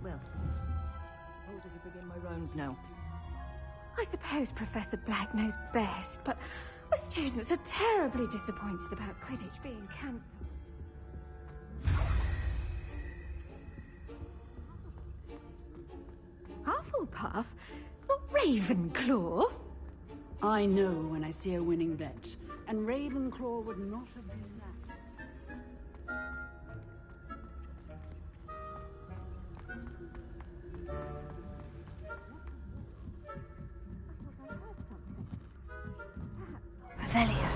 [SPEAKER 19] Well, suppose I could begin my rounds now.
[SPEAKER 20] I suppose Professor Black knows best, but the students are terribly disappointed about Quidditch being cancelled. Hufflepuff? Not Ravenclaw?
[SPEAKER 21] I know when I see a winning bet, and Ravenclaw would not have been that.
[SPEAKER 1] Revelio.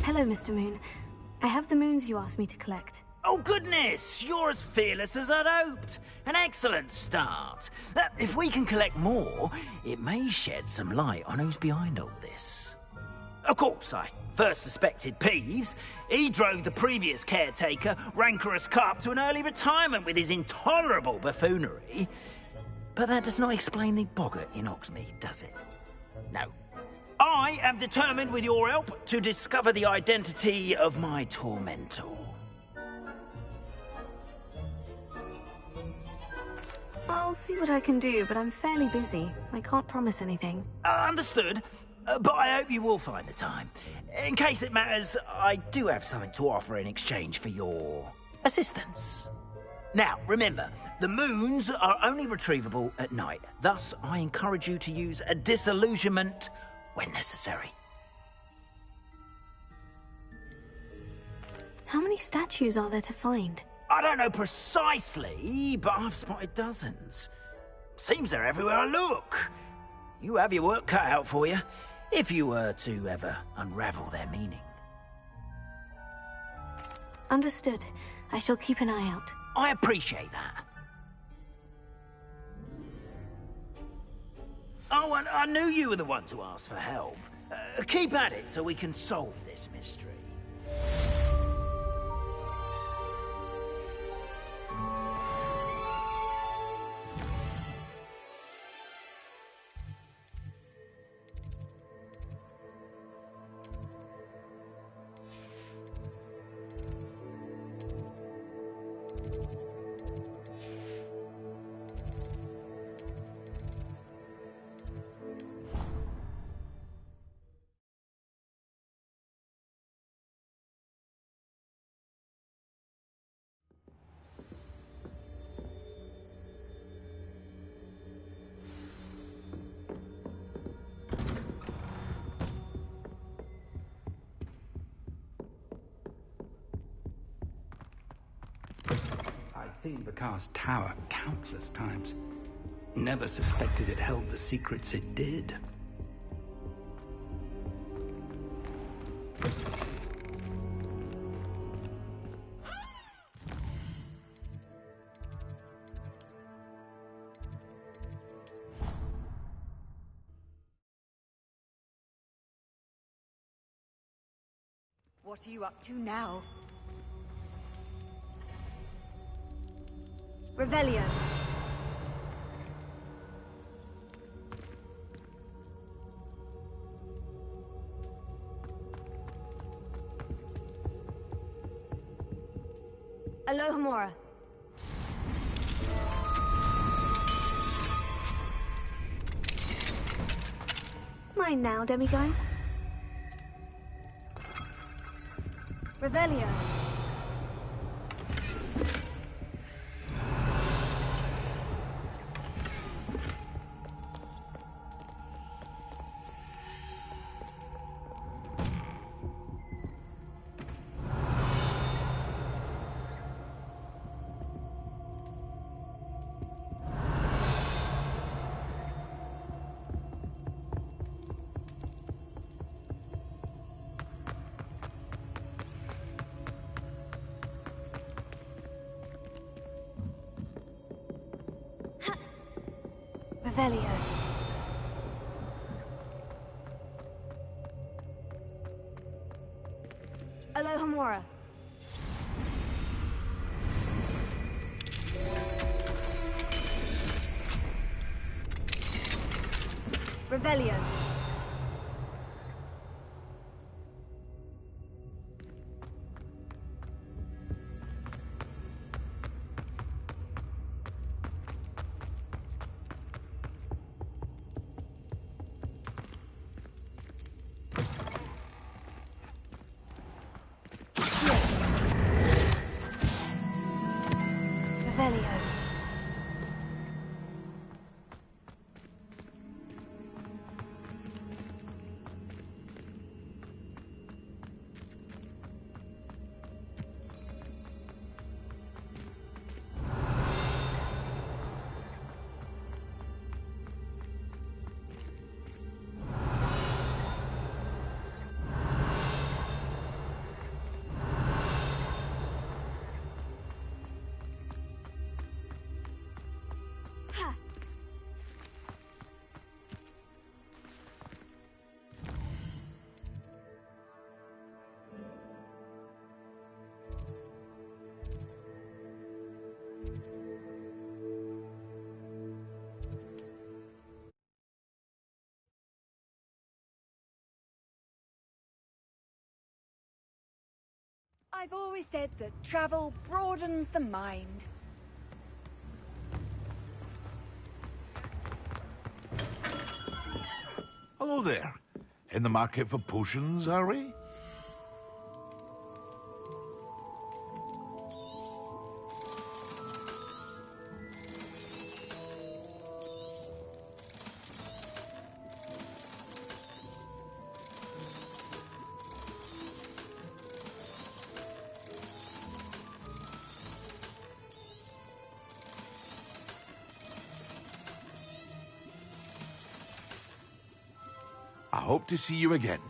[SPEAKER 1] Hello, Mr. Moon. I have the moons you asked me to collect.
[SPEAKER 15] Oh, goodness! You're as fearless as I'd hoped. An excellent start. If we can collect more, it may shed some light on who's behind all this. Of course, I first suspected Peeves. He drove the previous caretaker, Rancorous Carp, to an early retirement with his intolerable buffoonery. But that does not explain the boggart in Hogsmeade, does it? No. I am determined, with your help, to discover the identity of my tormentor.
[SPEAKER 1] I'll see what I can do, but I'm fairly busy. I can't promise anything.
[SPEAKER 15] Understood. But I hope you will find the time. In case it matters, I do have something to offer in exchange for your assistance. Now, remember, the moons are only retrievable at night. Thus, I encourage you to use a disillusionment when necessary.
[SPEAKER 1] How many statues are there to find?
[SPEAKER 15] I don't know precisely, but I've spotted dozens. Seems they're everywhere I look. You have your work cut out for you, if you were to ever unravel their meaning.
[SPEAKER 1] Understood. I shall keep an eye out.
[SPEAKER 15] I appreciate that. Oh, and I knew you were the one to ask for help. Keep at it so we can solve this mystery.
[SPEAKER 3] seen Bakar's tower countless times. Never suspected it held the secrets it did.
[SPEAKER 2] What are you up to now?
[SPEAKER 20] Revelio. Alohomora. Mine now, demiguise. Revelio. Revelio. Alohomora. Revelio. Revelio.
[SPEAKER 2] I've always said that travel broadens the mind.
[SPEAKER 8] Hello there. In the market for potions, are we? I hope to see you again.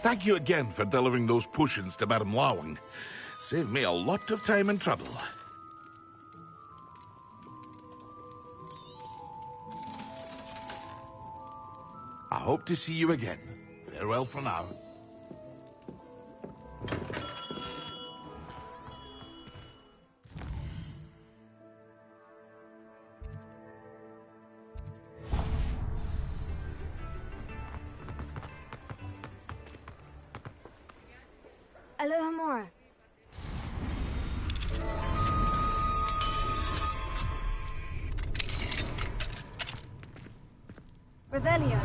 [SPEAKER 8] Thank you again for delivering those potions to Madame Lawing. Saved me a lot of time and trouble. I hope to see you again. Farewell for now.
[SPEAKER 20] Alohomora.
[SPEAKER 1] Revelio.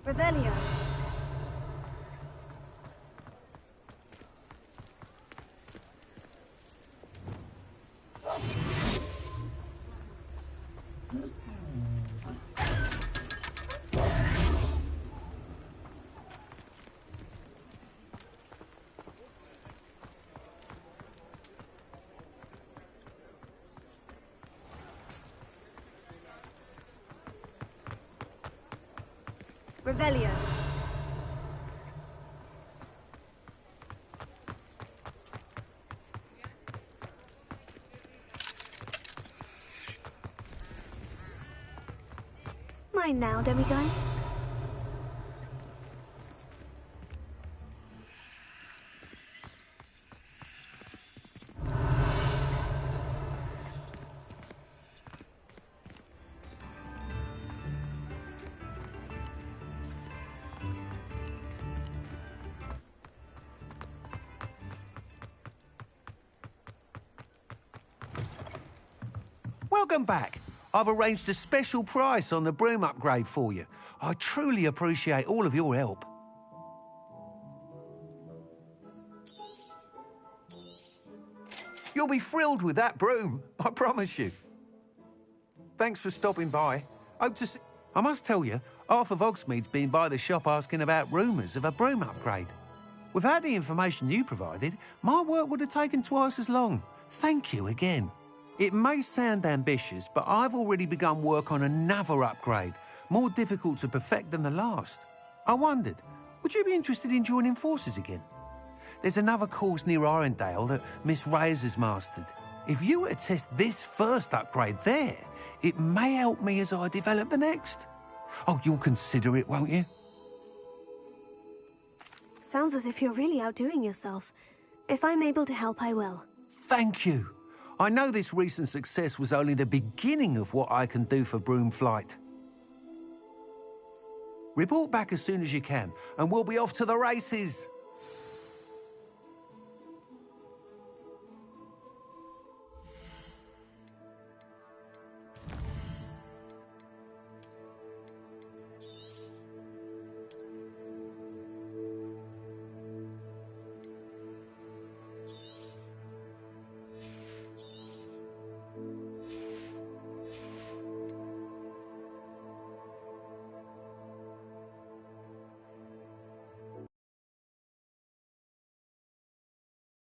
[SPEAKER 1] Revelio. Revelio. Mine now, demiguys.
[SPEAKER 14] Welcome back. I've arranged a special price on the broom upgrade for you. I truly appreciate all of your help. You'll be thrilled with that broom, I promise you. Thanks for stopping by. Hope to see... I must tell you, half of Hogsmeade's been by the shop asking about rumours of a broom upgrade. Without the information you provided, my work would have taken twice as long. Thank you again. It may sound ambitious, but I've already begun work on another upgrade, more difficult to perfect than the last. I wondered, would you be interested in joining forces again? There's another course near Arendale that Miss Reyes has mastered. If you were to test this first upgrade there, it may help me as I develop the next. Oh, you'll consider it, won't you?
[SPEAKER 1] Sounds as if you're really outdoing yourself. If I'm able to help, I will.
[SPEAKER 14] Thank you. I know this recent success was only the beginning of what I can do for Broomflight. Report back as soon as you can, and we'll be off to the races.